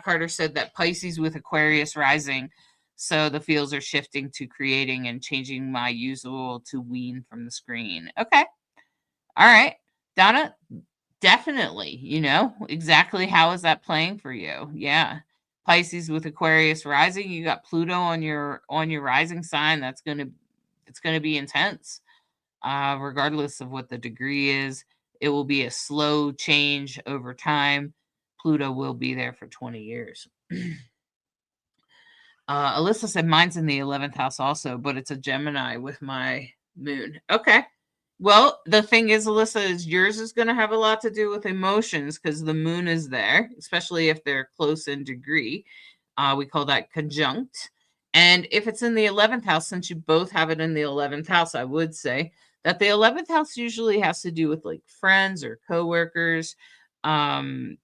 Carter said that Pisces with Aquarius rising, so the fields are shifting to creating and changing my usual to wean from the screen. Okay. All right. Donna, definitely, exactly how is that playing for you? Yeah. Pisces with Aquarius rising, you got Pluto on your rising sign. It's going to be intense. Regardless of what the degree is, it will be a slow change over time. Pluto will be there for 20 years. Alyssa said mine's in the 11th house also, but it's a Gemini with my moon. Okay. Well, the thing is, Alyssa, is yours is going to have a lot to do with emotions because the moon is there, especially if they're close in degree. We call that conjunct. And if it's in the 11th house, since you both have it in the 11th house, I would say that the 11th house usually has to do with like friends or coworkers,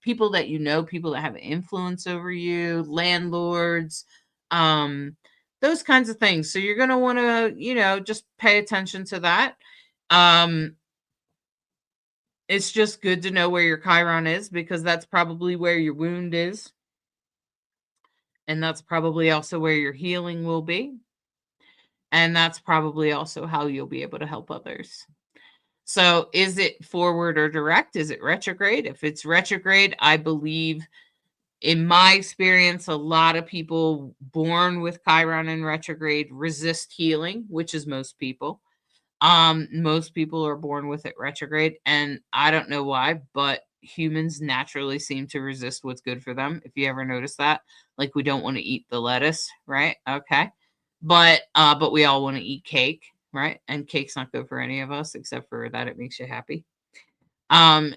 people that people that have influence over you, landlords, those kinds of things. So you're going to want to, just pay attention to that. It's just good to know where your Chiron is because that's probably where your wound is. And that's probably also where your healing will be. And that's probably also how you'll be able to help others. So is it forward or direct? Is it retrograde? If it's retrograde, I believe in my experience, a lot of people born with Chiron in retrograde resist healing, which is most people. Most people are born with it retrograde, and I don't know why, but humans naturally seem to resist what's good for them. If you ever notice that, like we don't want to eat the lettuce, right? Okay. But we all want to eat cake, right? And cake's not good for any of us except for that it makes you happy. And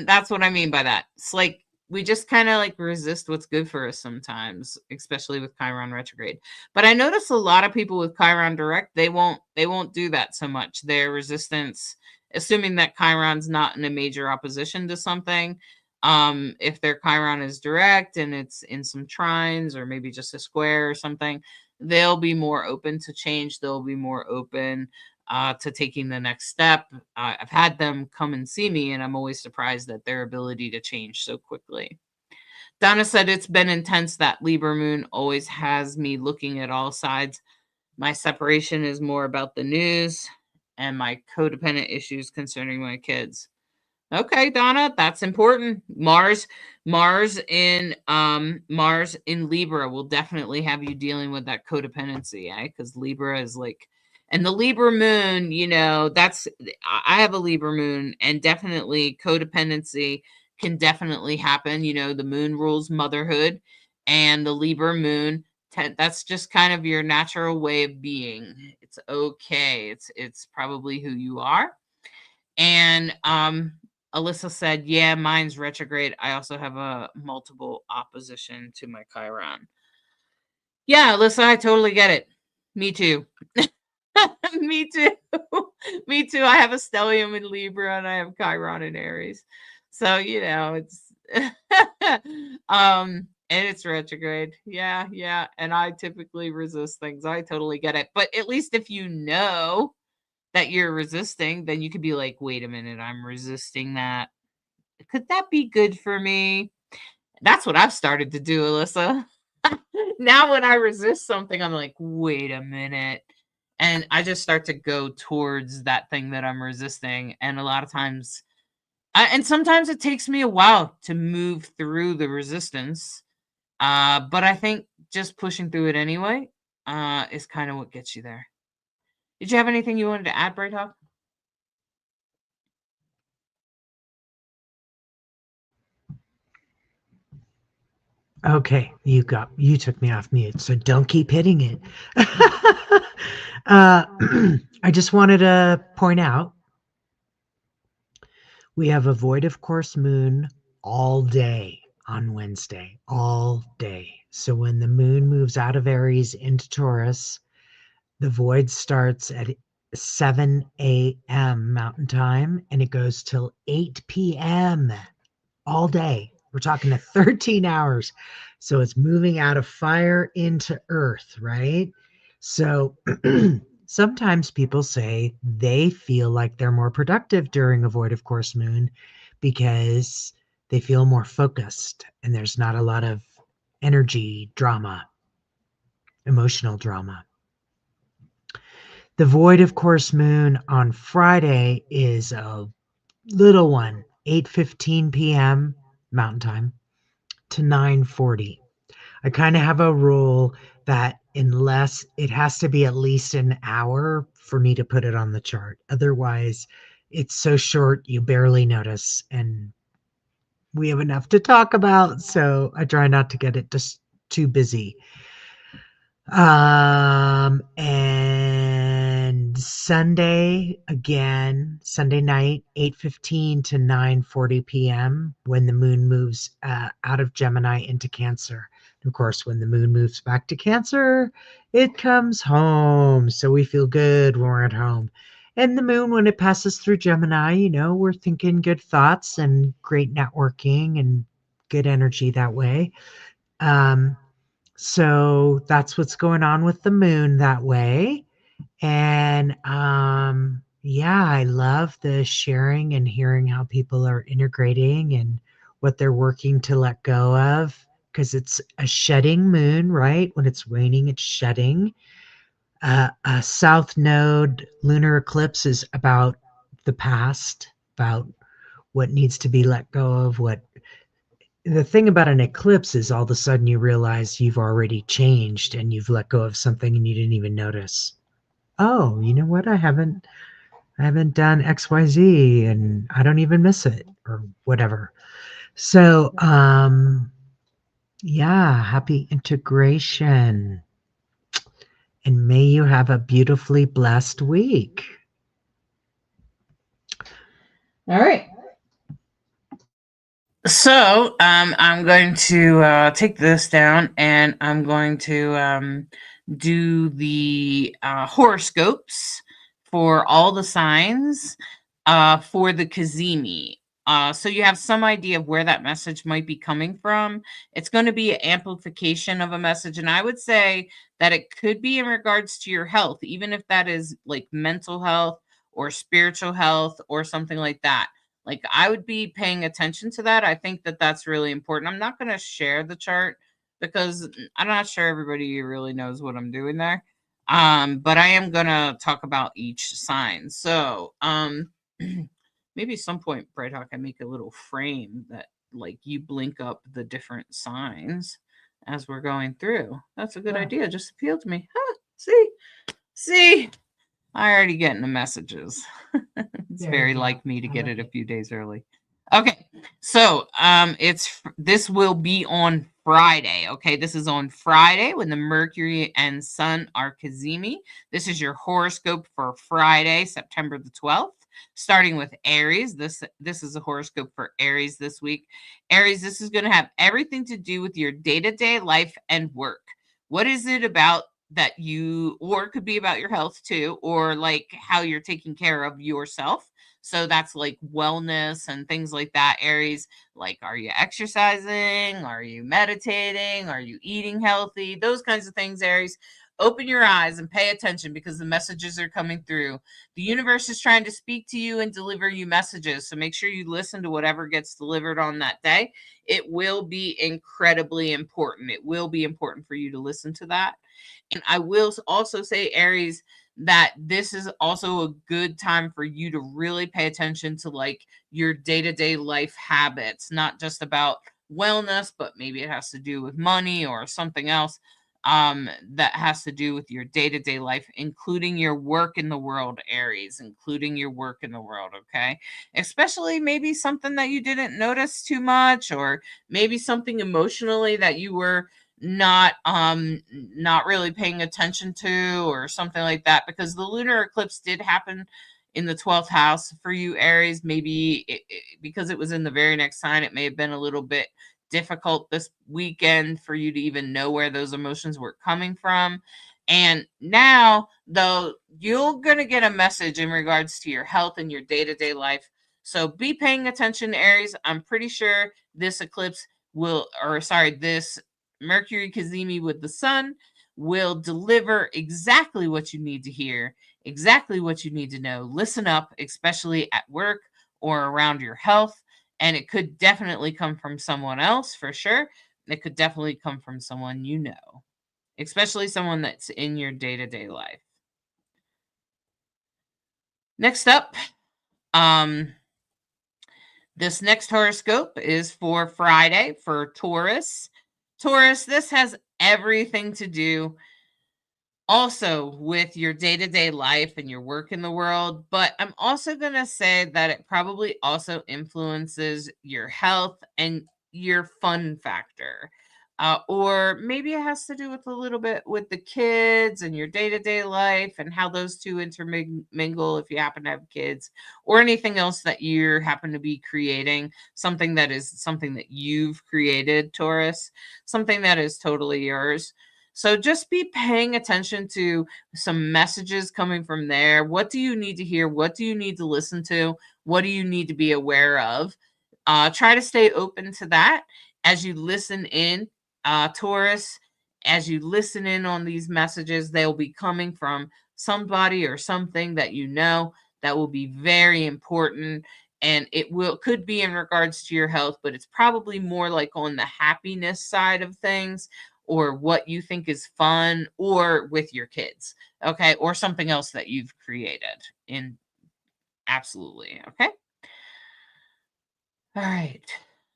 that's what I mean by that. It's like we just kind of like resist what's good for us sometimes, especially with Chiron retrograde. But I notice a lot of people with Chiron direct, they won't do that so much. Their resistance, assuming that Chiron's not in a major opposition to something, if their Chiron is direct and it's in some trines or maybe just a square or something, they'll be more open to change. They'll be more open to taking the next step. I've had them come and see me, and I'm always surprised at their ability to change so quickly. Donna said it's been intense. That Libra moon always has me looking at all sides. My separation is more about the news and my codependent issues concerning my kids. Okay, Donna, that's important. Mars in Libra will definitely have you dealing with that codependency, because Libra is like, and the Libra moon, I have a Libra moon, and definitely codependency can definitely happen. The moon rules motherhood, and the Libra moon, that's just kind of your natural way of being. It's okay. It's probably who you are. And Alyssa said, yeah, mine's retrograde. I also have a multiple opposition to my Chiron. Yeah, Alyssa, I totally get it. Me too. Me too. Me too. I have a stellium in Libra and I have Chiron in Aries. So, it's and it's retrograde. Yeah. And I typically resist things. I totally get it. But at least if you know that you're resisting, then you could be like, wait a minute, I'm resisting that. Could that be good for me? That's what I've started to do, Alyssa. Now when I resist something, I'm like, wait a minute. And I just start to go towards that thing that I'm resisting. And a lot of times, and sometimes it takes me a while to move through the resistance. But I think just pushing through it anyway is kind of what gets you there. Did you have anything you wanted to add, Bright Hawk? Okay, you took me off mute, so don't keep hitting it. I just wanted to point out we have a void of course moon all day on Wednesday, all day. So when the moon moves out of Aries into Taurus, the void starts at 7 a.m. Mountain Time, and it goes till 8 p.m. all day. We're talking to 13 hours. So it's moving out of fire into earth, right? So sometimes people say they feel like they're more productive during a void of course moon because they feel more focused and there's not a lot of energy drama, emotional drama. The void of course moon on Friday is a little one, 8:15 p.m. Mountain Time to 9:40. I kind of have a rule that unless it has to be at least an hour for me to put it on the chart. Otherwise, it's so short you barely notice and we have enough to talk about, so I try not to get it just too busy. And Sunday again, Sunday night, 8:15 to 9:40 p.m. when the moon moves out of Gemini into Cancer. And of course, when the moon moves back to Cancer, it comes home. So we feel good when we're at home. And the moon, when it passes through Gemini, we're thinking good thoughts and great networking and good energy that way. So that's what's going on with the moon that way. And yeah, I love the sharing and hearing how people are integrating and what they're working to let go of because it's a shedding moon, right? When it's waning, it's shedding. A south node lunar eclipse is about the past, about what needs to be let go of, what the thing about an eclipse is all of a sudden you realize you've already changed and you've let go of something and you didn't even notice. Oh, you know what? I haven't done XYZ and I don't even miss it or whatever. So, yeah, happy integration. And may you have a beautifully blessed week. All right. So I'm going to take this down and I'm going to do the horoscopes for all the signs for the Kazemi. So you have some idea of where that message might be coming from. It's going to be an amplification of a message. And I would say that it could be in regards to your health, even if that is like mental health or spiritual health or something like that. Like I would be paying attention to that. I think that that's really important. I'm not going to share the chart because I'm not sure everybody really knows what I'm doing there. But I am going to talk about each sign. So, maybe at some point, Bright Hawk, I make a little frame that like you blink up the different signs as we're going through. That's a good idea. Just appealed to me. Huh, see, I already getting the messages. It's very like me to get it a few days early. Okay, so this will be on Friday. Okay, this is on Friday when the Mercury and Sun are Kazemi. This is your horoscope for Friday, September the 12th. Starting with Aries, this is a horoscope for Aries this week. Aries, this is going to have everything to do with your day-to-day life and work. What is it about that you, or it could be about your health too, or like how you're taking care of yourself? So that's like wellness and things like that. Aries, like, are you exercising? Are you meditating? Are you eating healthy? Those kinds of things, Aries. Open your eyes and pay attention because the messages are coming through. The universe is trying to speak to you and deliver you messages. So make sure you listen to whatever gets delivered on that day. It will be incredibly important. It will be important for you to listen to that. And I will also say, Aries, that this is also a good time for you to really pay attention to like your day-to-day life habits, not just about wellness, but maybe it has to do with money or something else that has to do with your day-to-day life, including your work in the world, Aries, including your work in the world. Okay, especially maybe something that you didn't notice too much, or maybe something emotionally that you were not really paying attention to, or something like that, because the lunar eclipse did happen in the 12th house for you, Aries. Maybe because it was in the very next sign, it may have been a little bit difficult this weekend for you to even know where those emotions were coming from. And now, though, you're going to get a message in regards to your health and your day-to-day life. So be paying attention, Aries. I'm pretty sure this eclipse this Mercury Cazimi with the sun will deliver exactly what you need to hear, exactly what you need to know. Listen up, especially at work or around your health. And it could definitely come from someone else for sure. It could definitely come from someone you know, especially someone that's in your day-to-day life. Next up, this next horoscope is for Friday for Taurus. Taurus, this has everything to do also with your day-to-day life and your work in the world, but I'm also going to say that it probably also influences your health and your fun factor. Or maybe it has to do with a little bit with the kids and your day-to-day life and how those two intermingle if you happen to have kids, or anything else that you happen to be creating, something that you've created, Taurus, something that is totally yours. So just be paying attention to some messages coming from there. What do you need to hear? What do you need to listen to? What do you need to be aware of? Try to stay open to that as you listen in, Taurus. As you listen in on these messages, they'll be coming from somebody or something that you know that will be very important. And could be in regards to your health, but it's probably more like on the happiness side of things, or what you think is fun, or with your kids, okay, or something else that you've created. Absolutely, okay. All right,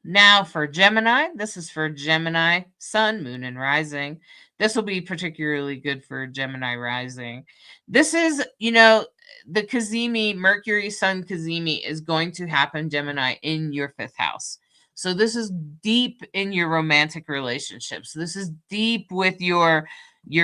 now for Gemini. This is for Gemini sun, moon, and rising. This will be particularly good for Gemini rising. This is, the Cazimi, Mercury sun Cazimi, is going to happen, Gemini, in your 5th house. So this is deep in your romantic relationships. This is deep with your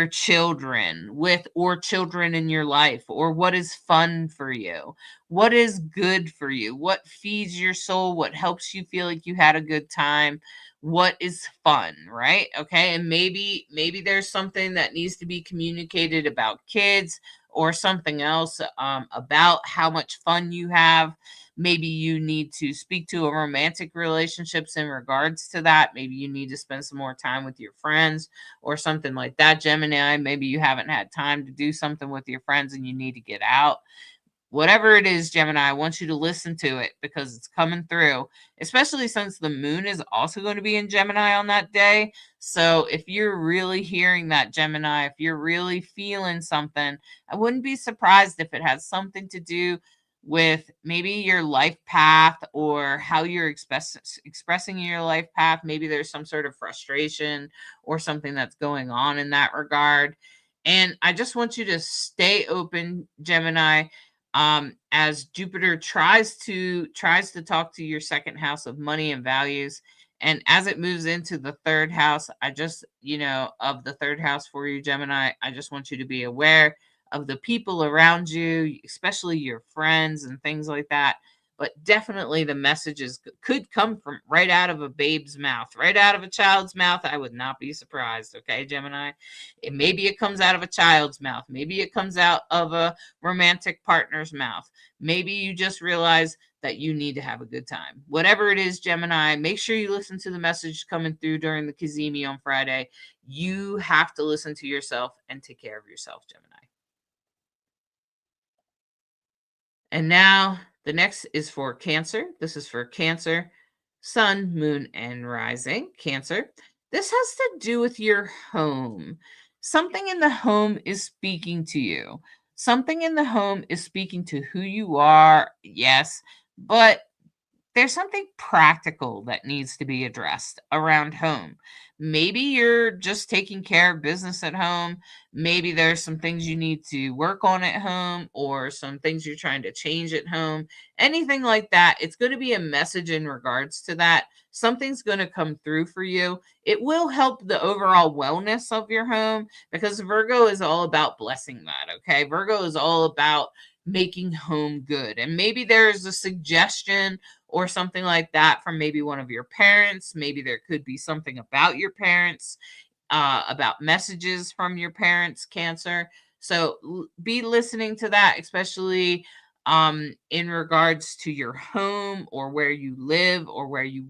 children, or children in your life, or what is fun for you, what is good for you, what feeds your soul, what helps you feel like you had a good time, what is fun, right? Okay. And maybe there's something that needs to be communicated about kids, or something else, about how much fun you have. Maybe you need to speak to a romantic relationships in regards to that. Maybe you need to spend some more time with your friends or something like that, Gemini. Maybe you haven't had time to do something with your friends and you need to get out. Whatever it is, Gemini, I want you to listen to it because it's coming through, especially since the moon is also going to be in Gemini on that day. So if you're really hearing that, Gemini, if you're really feeling something, I wouldn't be surprised if it has something to do with maybe your life path, or how you're expressing your life path. Maybe there's some sort of frustration or something that's going on in that regard. And I just want you to stay open, Gemini, as Jupiter tries to talk to your 2nd house of money and values. And as it moves into the 3rd house, of the 3rd house for you, Gemini, I just want you to be aware of the people around you, especially your friends and things like that. But definitely the messages could come from right out of a babe's mouth, right out of a child's mouth. I would not be surprised. Okay, Gemini. Maybe it comes out of a child's mouth. Maybe it comes out of a romantic partner's mouth. Maybe you just realize that you need to have a good time. Whatever it is, Gemini, make sure you listen to the message coming through during the Cazimi on Friday. You have to listen to yourself and take care of yourself, Gemini. And now the next is for Cancer. This is for Cancer, sun, moon, and rising. Cancer. This has to do with your home. Something in the home is speaking to you. Something in the home is speaking to who you are, yes, but there's something practical that needs to be addressed around home. Maybe you're just taking care of business at home. Maybe there's some things you need to work on at home, or some things you're trying to change at home. Anything like that. It's going to be a message in regards to that. Something's going to come through for you. It will help the overall wellness of your home, because Virgo is all about blessing that. Okay. Virgo is all about making home good. And maybe there's a suggestion or something like that from maybe one of your parents. Maybe there could be something about your parents about messages from your parents, Cancer. So be listening to that, especially in regards to your home or where you live or where you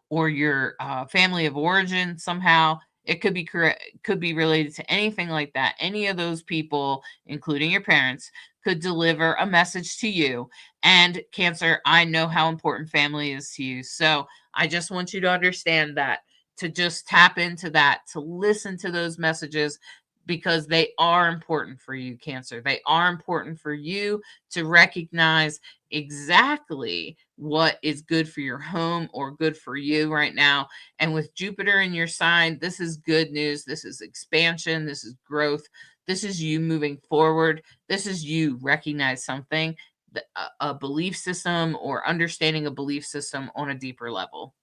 or your family of origin somehow. It could be correct, could be related to anything like that. Any of those people, including your parents, could deliver a message to you. And Cancer, I know how important family is to you. So I just want you to understand that, to just tap into that, to listen to those messages because they are important for you, Cancer. They are important for you to recognize exactly what is good for your home or good for you right now. And with Jupiter in your sign, this is good news. This is expansion. This is growth. This is you moving forward. This is you recognize something, a belief system or understanding a belief system on a deeper level.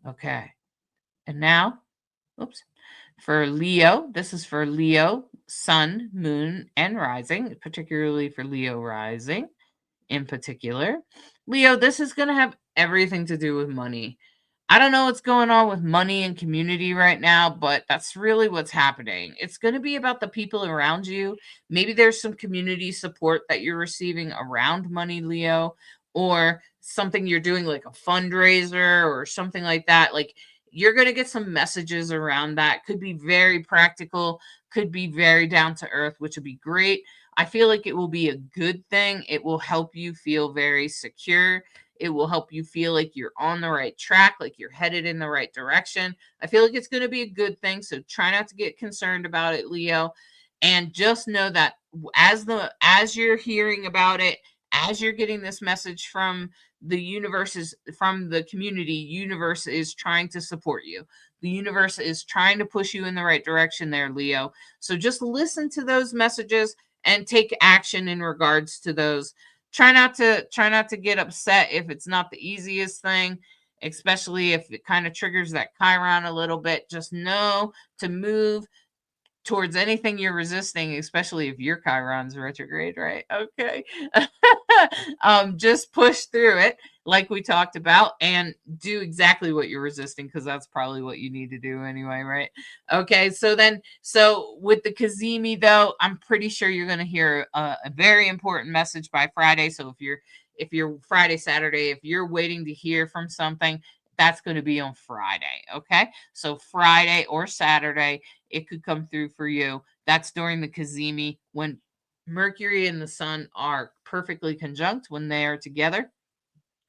Okay. And now, oops. For Leo, this is for Leo, Sun, Moon, and Rising, particularly for Leo Rising in particular. Leo, this is going to have everything to do with money. I don't know what's going on with money and community right now, but that's really what's happening. It's going to be about the people around you. Maybe there's some community support that you're receiving around money, Leo, or something you're doing like a fundraiser or something like that. Like you're going to get some messages around that. Could be very practical, could be very down to earth, which would be great. I feel like it will be a good thing. It will help you feel very secure. It will help you feel like you're on the right track, like you're headed in the right direction. I feel like it's going to be a good thing. So try not to get concerned about it, Leo. And just know that as you're hearing about it, as you're getting this message from the from the community, universe is trying to support you. The universe is trying to push you in the right direction there, Leo. So just listen to those messages and take action in regards to those. Try not to get upset if it's not the easiest thing, especially if it kind of triggers that Chiron a little bit. Just know to move towards anything you're resisting, especially if your Chiron's retrograde, right? Okay. Just push through it like we talked about and do exactly what you're resisting because that's probably what you need to do anyway, right? Okay, so with the Kazemi though, I'm pretty sure you're going to hear a very important message by Friday. So if you're Friday, Saturday, if you're waiting to hear from something, that's going to be on Friday. Okay, so Friday or Saturday, it could come through for you. That's during the Kazemi when Mercury and the Sun are perfectly conjunct when they are together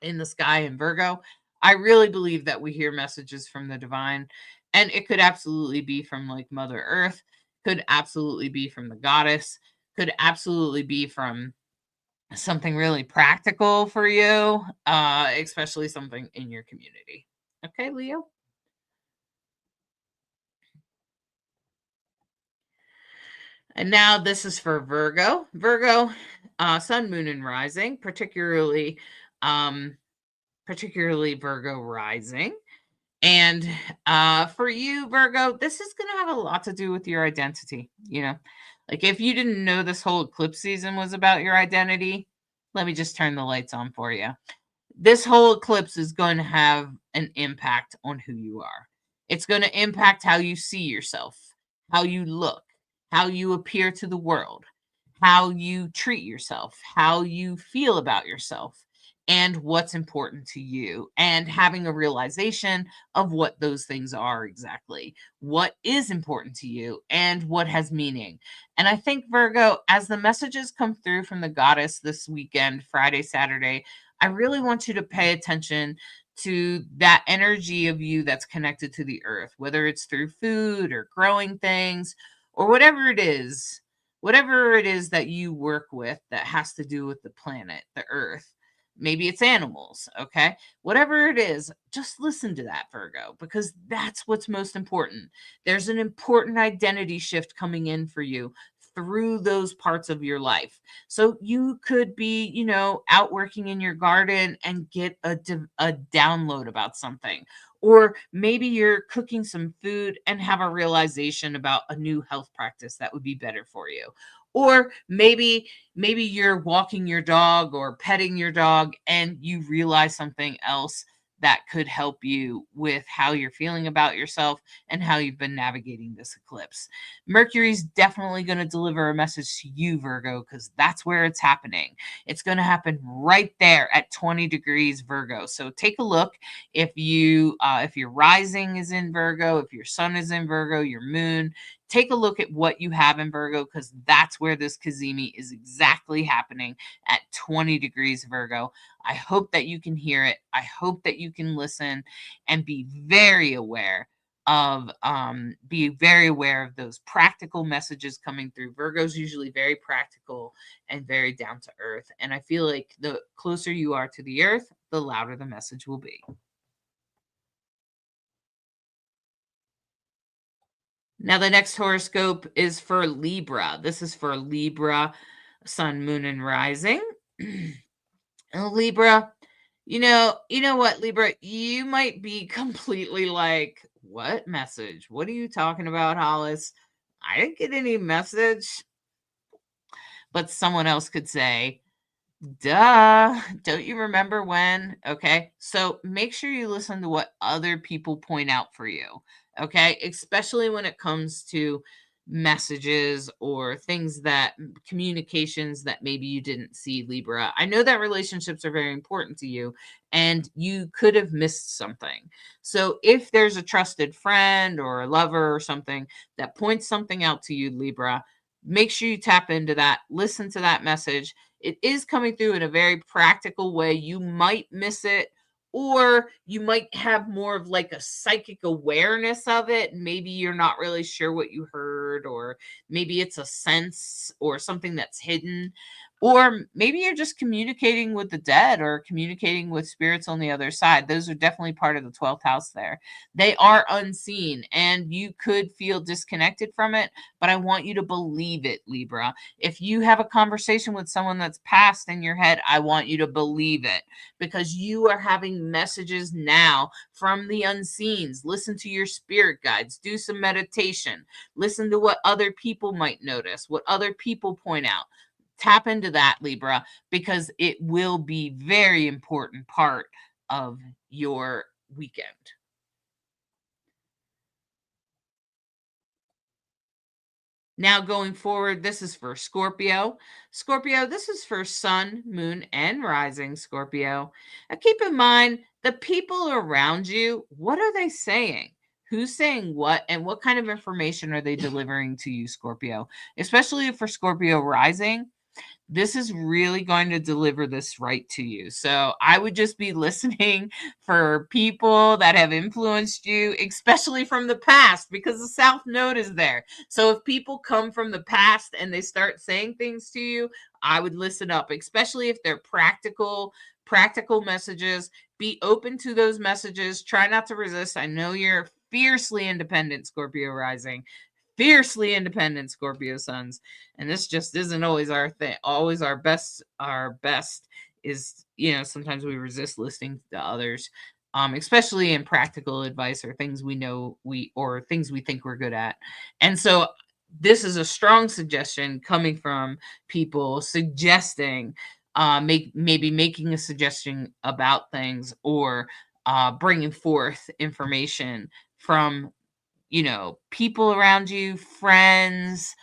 in the sky in Virgo. I really believe that we hear messages from the divine, and it could absolutely be from like Mother Earth, could absolutely be from the goddess, could absolutely be from something really practical for you, especially something in your community. Okay, Leo? And now this is for Virgo. Virgo, Sun, Moon, and Rising, particularly Virgo Rising. And for you, Virgo, this is going to have a lot to do with your identity. You know, like if you didn't know this whole eclipse season was about your identity, let me just turn the lights on for you. This whole eclipse is going to have an impact on who you are. It's going to impact how you see yourself, how you look, how you appear to the world, how you treat yourself, how you feel about yourself, and what's important to you, and having a realization of what those things are exactly, what is important to you, and what has meaning. And I think, Virgo, as the messages come through from the goddess this weekend, Friday, Saturday, I really want you to pay attention to that energy of you that's connected to the earth, whether it's through food or growing things or whatever it is that you work with that has to do with the planet, the earth. Maybe it's animals, okay? Whatever it is, just listen to that, Virgo, because that's what's most important. There's an important identity shift coming in for you through those parts of your life. So you could be, out working in your garden and get a download about something. Or maybe you're cooking some food and have a realization about a new health practice that would be better for you. Or maybe you're walking your dog or petting your dog and you realize something else that could help you with how you're feeling about yourself and how you've been navigating this eclipse. Mercury's definitely going to deliver a message to you, Virgo, because that's where it's happening. It's going to happen right there at 20 degrees Virgo. So take a look if your rising is in Virgo, if your sun is in Virgo, your moon. Take a look at what you have in Virgo, because that's where this Cazimi is exactly happening at 20 degrees Virgo. I hope that you can hear it. I hope that you can listen and be very aware of those practical messages coming through. Virgo's usually very practical and very down to earth. And I feel like the closer you are to the earth, the louder the message will be. Now, the next horoscope is for Libra. This is for Libra, sun, moon, and rising. Libra, you know what, Libra, you might be completely like, what message? What are you talking about, Hollis? I didn't get any message. But someone else could say, duh, don't you remember when? Okay, so make sure you listen to what other people point out for you. Okay, especially when it comes to messages or things that communications that maybe you didn't see, Libra. I know that relationships are very important to you and you could have missed something. So if there's a trusted friend or a lover or something that points something out to you, Libra, make sure you tap into that, listen to that message. It is coming through in a very practical way. You might miss it, or you might have more of like a psychic awareness of it. Maybe you're not really sure what you heard, or maybe it's a sense or something that's hidden. Or maybe you're just communicating with the dead or communicating with spirits on the other side. Those are definitely part of the 12th house there. They are unseen and you could feel disconnected from it, but I want you to believe it, Libra. If you have a conversation with someone that's passed in your head, I want you to believe it, because you are having messages now from the unseens. Listen to your spirit guides, do some meditation, listen to what other people might notice, what other people point out. Tap into that, Libra, because it will be very important part of your weekend. Now going forward, this is for Scorpio. Scorpio, this is for sun, moon, and rising, Scorpio. Now keep in mind, the people around you, what are they saying? Who's saying what, and what kind of information are they delivering to you, Scorpio? Especially for Scorpio rising, this is really going to deliver this right to you. So I would just be listening for people that have influenced you, especially from the past, because the South Node is there. So if people come from the past and they start saying things to you, I would listen up, especially if they're practical messages. Be open to those messages. Try not to resist. I know you're fiercely independent, Scorpio rising. Fiercely independent Scorpio suns, and this just isn't always our thing. Always our best is, sometimes we resist listening to others, especially in practical advice or things we know or things we think we're good at. And so this is a strong suggestion coming from people suggesting, maybe making a suggestion about things, or bringing forth information from people around you, friends,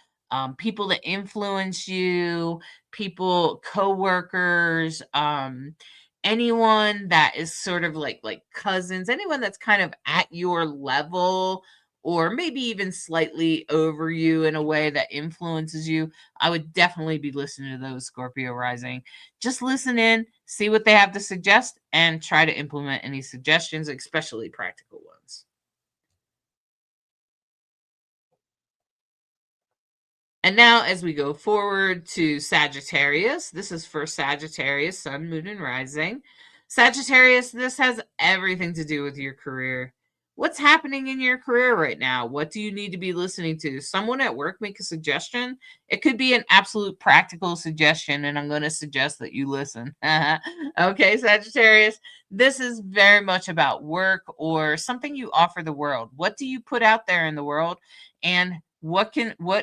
people that influence you, people, coworkers, anyone that is sort of like cousins, anyone that's kind of at your level or maybe even slightly over you in a way that influences you. I would definitely be listening to those, Scorpio rising. Just listen in, see what they have to suggest, and try to implement any suggestions, especially practical ones. And now, as we go forward to Sagittarius, this is for Sagittarius, sun, moon, and rising. Sagittarius, this has everything to do with your career. What's happening in your career right now? What do you need to be listening to? Someone at work make a suggestion? It could be an absolute practical suggestion, and I'm going to suggest that you listen. Okay, Sagittarius, this is very much about work or something you offer the world. What do you put out there in the world? And what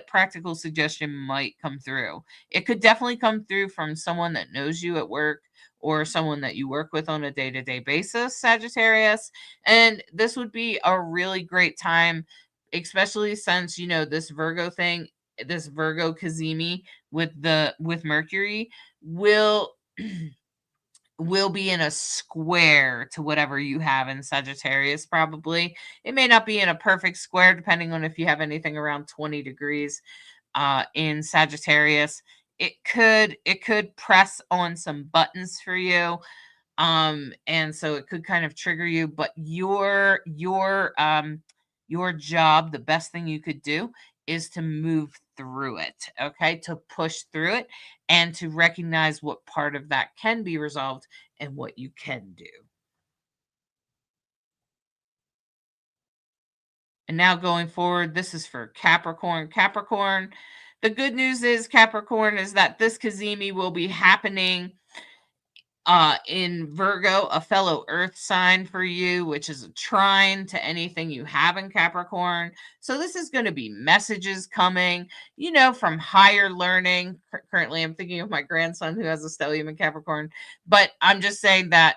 practical suggestion might come through? It could definitely come through from someone that knows you at work, or someone that you work with on a day-to-day basis, Sagittarius. And this would be a really great time, especially since, this Virgo thing, this Virgo Kazemi with Mercury will will be in a square to whatever you have in Sagittarius. Probably it may not be in a perfect square, depending on if you have anything around 20 degrees in Sagittarius. It could press on some buttons for you, and so it could kind of trigger you. But your job, the best thing you could do is to move through it, okay, to push through it and to recognize what part of that can be resolved and what you can do. And now going forward, this is for Capricorn. Capricorn, the good news is, Capricorn, is that this Kazemi will be happening in Virgo, a fellow earth sign for you, which is a trine to anything you have in Capricorn. So this is going to be messages coming, from higher learning. Currently, I'm thinking of my grandson who has a stellium in Capricorn, but I'm just saying that,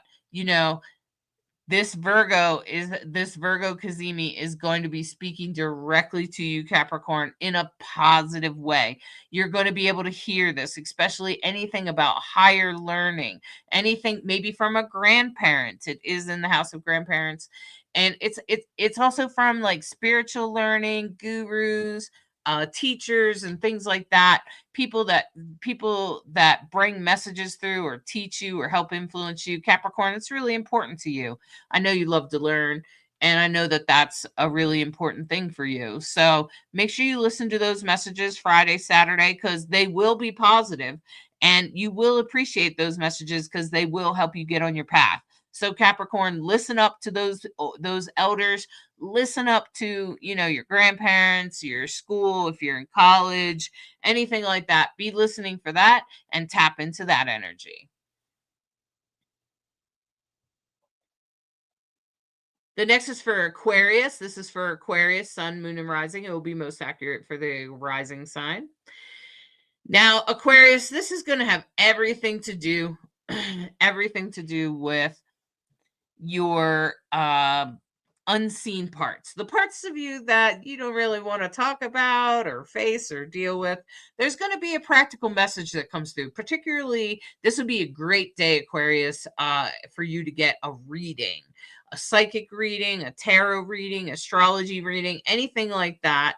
this Virgo Kazemi is going to be speaking directly to you, Capricorn, in a positive way. You're going to be able to hear this, especially anything about higher learning, anything maybe from a grandparent. It is in the house of grandparents. And it's also from like spiritual learning, gurus, teachers and things like that, people that bring messages through or teach you or help influence you. Capricorn, it's really important to you. I know you love to learn, and I know that that's a really important thing for you. So make sure you listen to those messages Friday, Saturday, because they will be positive, and you will appreciate those messages because they will help you get on your path. So Capricorn, listen up to those elders. Listen up to, your grandparents, your school, if you're in college, anything like that. Be listening for that and tap into that energy. The next is for Aquarius. This is for Aquarius, sun, moon, and rising. It will be most accurate for the rising sign. Now, Aquarius, this is going to have everything to do, everything to do with your unseen parts, the parts of you that you don't really want to talk about or face or deal with. There's going to be a practical message that comes through. Particularly, this would be a great day, Aquarius, for you to get a reading, a psychic reading, a tarot reading, astrology reading, anything like that.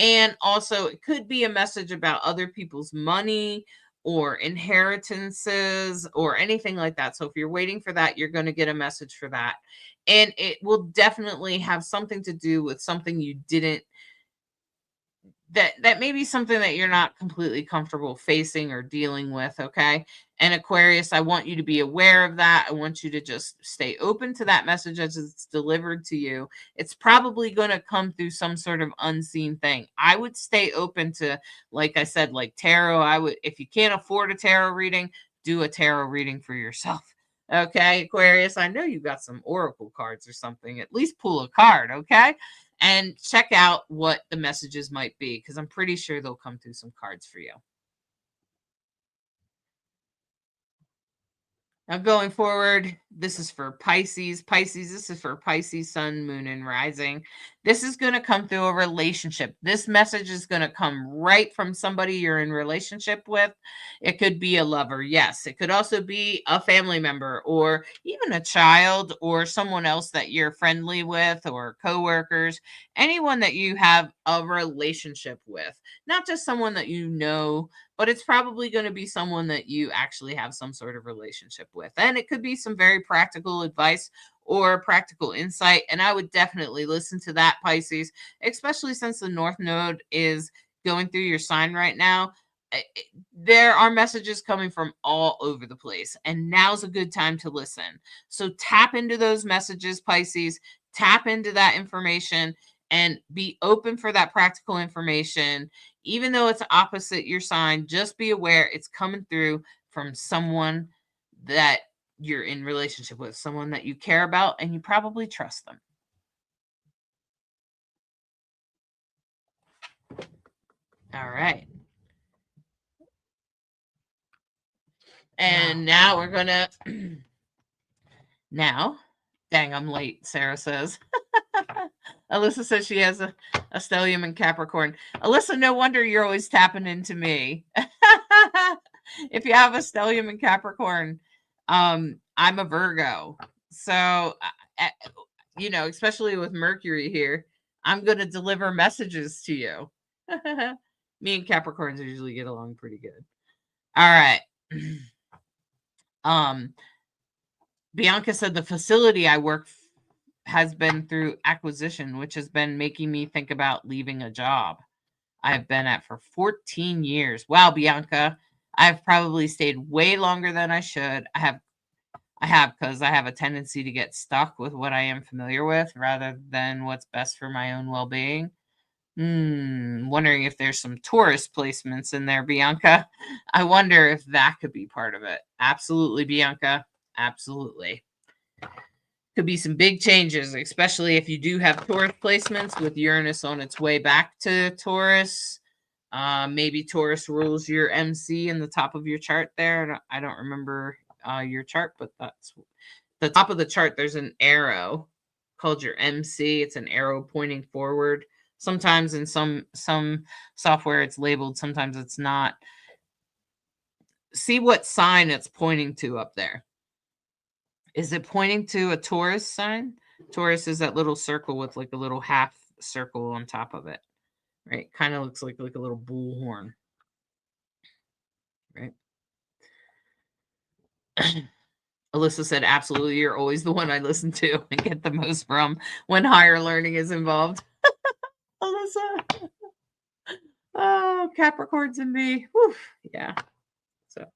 And also, it could be a message about other people's money or inheritances or anything like that. So if you're waiting for that, you're going to get a message for that. And it will definitely have something to do with something you didn't, that may be something that you're not completely comfortable facing or dealing with, okay? And Aquarius, I want you to be aware of that. I want you to just stay open to that message as it's delivered to you. It's probably going to come through some sort of unseen thing. I would stay open to, like I said, like tarot. I would, if you can't afford a tarot reading, do a tarot reading for yourself. Okay, Aquarius, I know you got some oracle cards or something. At least pull a card, okay? And check out what the messages might be, because I'm pretty sure they'll come through some cards for you. Now, going forward, this is for Pisces. Pisces, this is for Pisces, sun, moon, and rising. This is going to come through a relationship. This message is going to come right from somebody you're in relationship with. It could be a lover, yes. It could also be a family member or even a child or someone else that you're friendly with or coworkers, anyone that you have a relationship with, not just someone that you know, but it's probably going to be someone that you actually have some sort of relationship with. And it could be some very practical advice or practical insight. And I would definitely listen to that, Pisces, especially since the North Node is going through your sign right now. There are messages coming from all over the place, and now's a good time to listen. So tap into those messages, Pisces, tap into that information and be open for that practical information. Even though it's opposite your sign, just be aware it's coming through from someone that you're in relationship with, someone that you care about, and you probably trust them. All right. And now we're gonna now, dang, I'm late, Sarah says. Alyssa says she has a stellium in Capricorn. Alyssa, no wonder you're always tapping into me. If you have a stellium in Capricorn, I'm a Virgo. So, especially with Mercury here, I'm going to deliver messages to you. Me and Capricorns usually get along pretty good. All right. Bianca said the facility I work has been through acquisition, which has been making me think about leaving a job I've been at for 14 years. Wow, Bianca, I've probably stayed way longer than I should. I have because I have a tendency to get stuck with what I am familiar with rather than what's best for my own well-being. Wondering if there's some tourist placements in there, Bianca. I wonder if that could be part of it. Absolutely, Bianca. Absolutely. Could be some big changes, especially if you do have Taurus placements with Uranus on its way back to Taurus. Maybe Taurus rules your MC in the top of your chart there. I don't remember your chart, but that's the top of the chart. There's an arrow called your MC. It's an arrow pointing forward. Sometimes in some software it's labeled, sometimes it's not. See what sign it's pointing to up there. Is it pointing to a Taurus sign? Taurus is that little circle with like a little half circle on top of it, right? Kind of looks like a little bullhorn, right? Alyssa said, absolutely, you're always the one I listen to and get the most from when higher learning is involved. Alyssa. Oh, Capricorns and me. Whew. Yeah. So.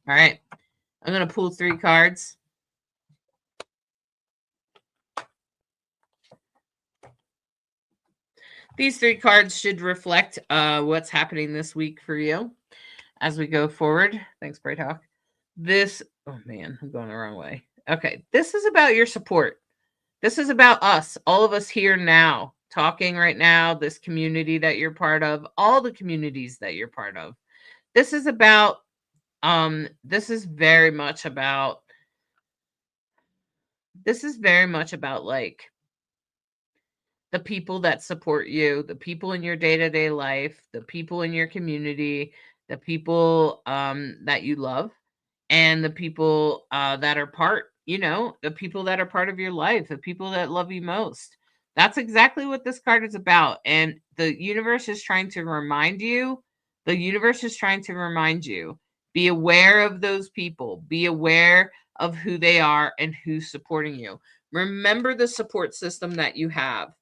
All right. I'm going to pull 3 cards. These 3 cards should reflect what's happening this week for you as we go forward. Thanks, Bright Hawk. Oh man, I'm going the wrong way. Okay, this is about your support. This is about us, all of us here now, talking right now, this community that you're part of, all the communities that you're part of. This is about, very much about like the people that support you, the people in your day-to-day life, the people in your community, the people that you love, and the people that are the people that are part of your life, the people that love you most. That's exactly what this card is about. And the universe is trying to remind you, be aware of those people, be aware of who they are and who's supporting you. Remember the support system that you have.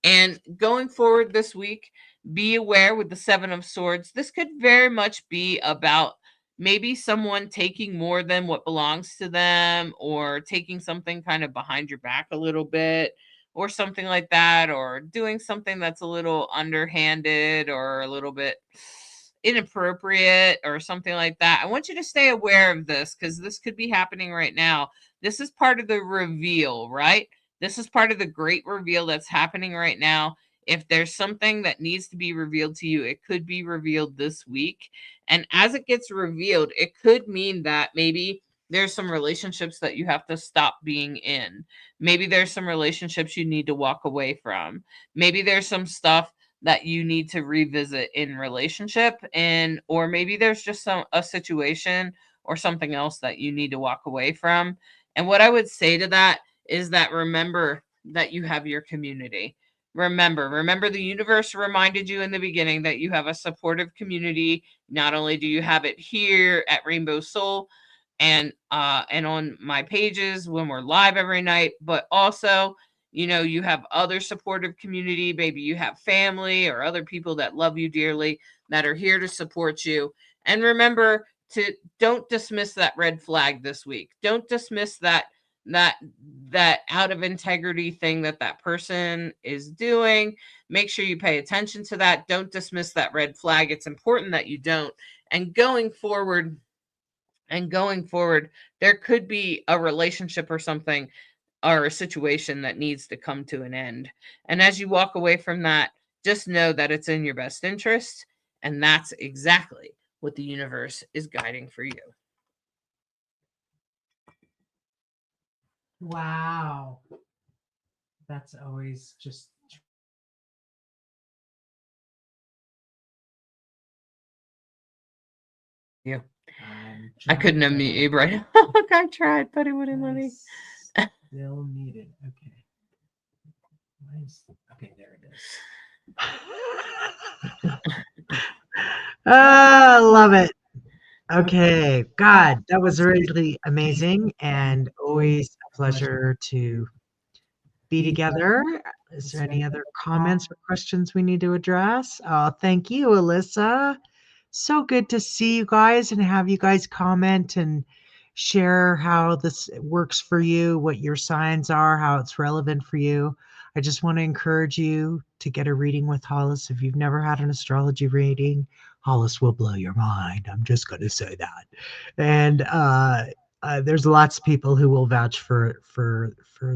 And going forward this week, be aware with the 7 of Swords. This could very much be about maybe someone taking more than what belongs to them, or taking something kind of behind your back a little bit, or something like that, or doing something that's a little underhanded or a little bit inappropriate or something like that. I want you to stay aware of this because this could be happening right now. This is part of the reveal, right? This is part of the great reveal that's happening right now. If there's something that needs to be revealed to you, it could be revealed this week. And as it gets revealed, it could mean that maybe there's some relationships that you have to stop being in. Maybe there's some relationships you need to walk away from. Maybe there's some stuff that you need to revisit in relationship, or maybe there's just a situation or something else that you need to walk away from. And what I would say to that is that remember that you have your community. Remember the universe reminded you in the beginning that you have a supportive community. Not only do you have it here at Rainbow Soul and on my pages when we're live every night, but also, you have other supportive community. Maybe you have family or other people that love you dearly that are here to support you. And remember to don't dismiss that red flag this week. Don't dismiss that out of integrity thing that person is doing. Make sure you pay attention to that. Don't dismiss that red flag. It's important that you don't. And going forward, there could be a relationship or something or a situation that needs to come to an end. And as you walk away from that, just know that it's in your best interest And that's exactly what the universe is guiding for you. Wow. That's always just Yeah. I couldn't unmute you, right? I tried, but it wouldn't let me. Still needed. Okay. Okay, there it is. I love it. Okay, God, that was really amazing and always a pleasure to be together. Is there any other comments or questions we need to address? Oh, thank you, Alyssa. So good to see you guys and have you guys comment and share how this works for you, what your signs are, how it's relevant for you. I just want to encourage you to get a reading with Hollis. If you've never had an astrology reading, Hollis will blow your mind. I'm just going to say that. And there's lots of people who will vouch for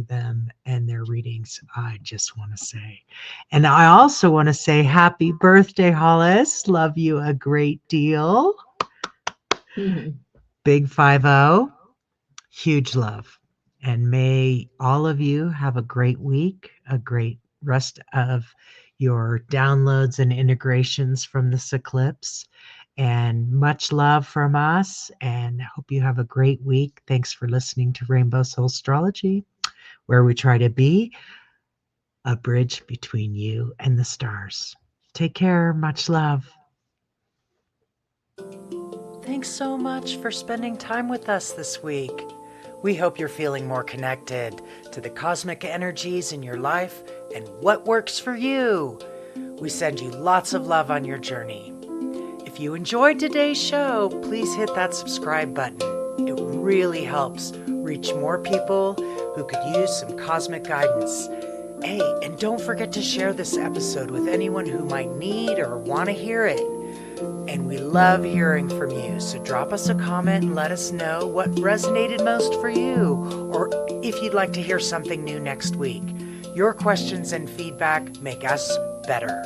them and their readings. I just want to say, and I also want to say happy birthday, Hollis. Love you a great deal. Big 50. Huge love. And may all of you have a great week, a great rest of your downloads and integrations from this eclipse. And much love from us. And hope you have a great week. Thanks for listening to Rainbow Soul Astrology, where we try to be a bridge between you and the stars. Take care. Much love. Thanks so much for spending time with us this week. We hope you're feeling more connected to the cosmic energies in your life and what works for you. We send you lots of love on your journey. If you enjoyed today's show, please hit that subscribe button. It really helps reach more people who could use some cosmic guidance. Hey, and don't forget to share this episode with anyone who might need or want to hear it. And we love hearing from you, so drop us a comment and let us know what resonated most for you, or if you'd like to hear something new next week. Your questions and feedback make us better.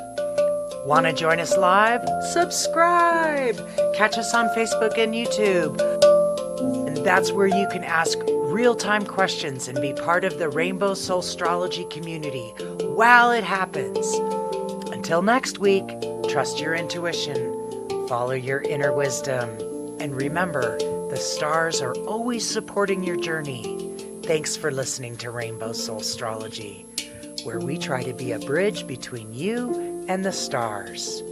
Want to join us live? Subscribe! Catch us on Facebook and YouTube. And that's where you can ask real-time questions and be part of the Rainbow Soul Astrology community while it happens. Until next week, trust your intuition. Follow your inner wisdom. And remember, the stars are always supporting your journey. Thanks for listening to Rainbow Soul Astrology, where we try to be a bridge between you and the stars.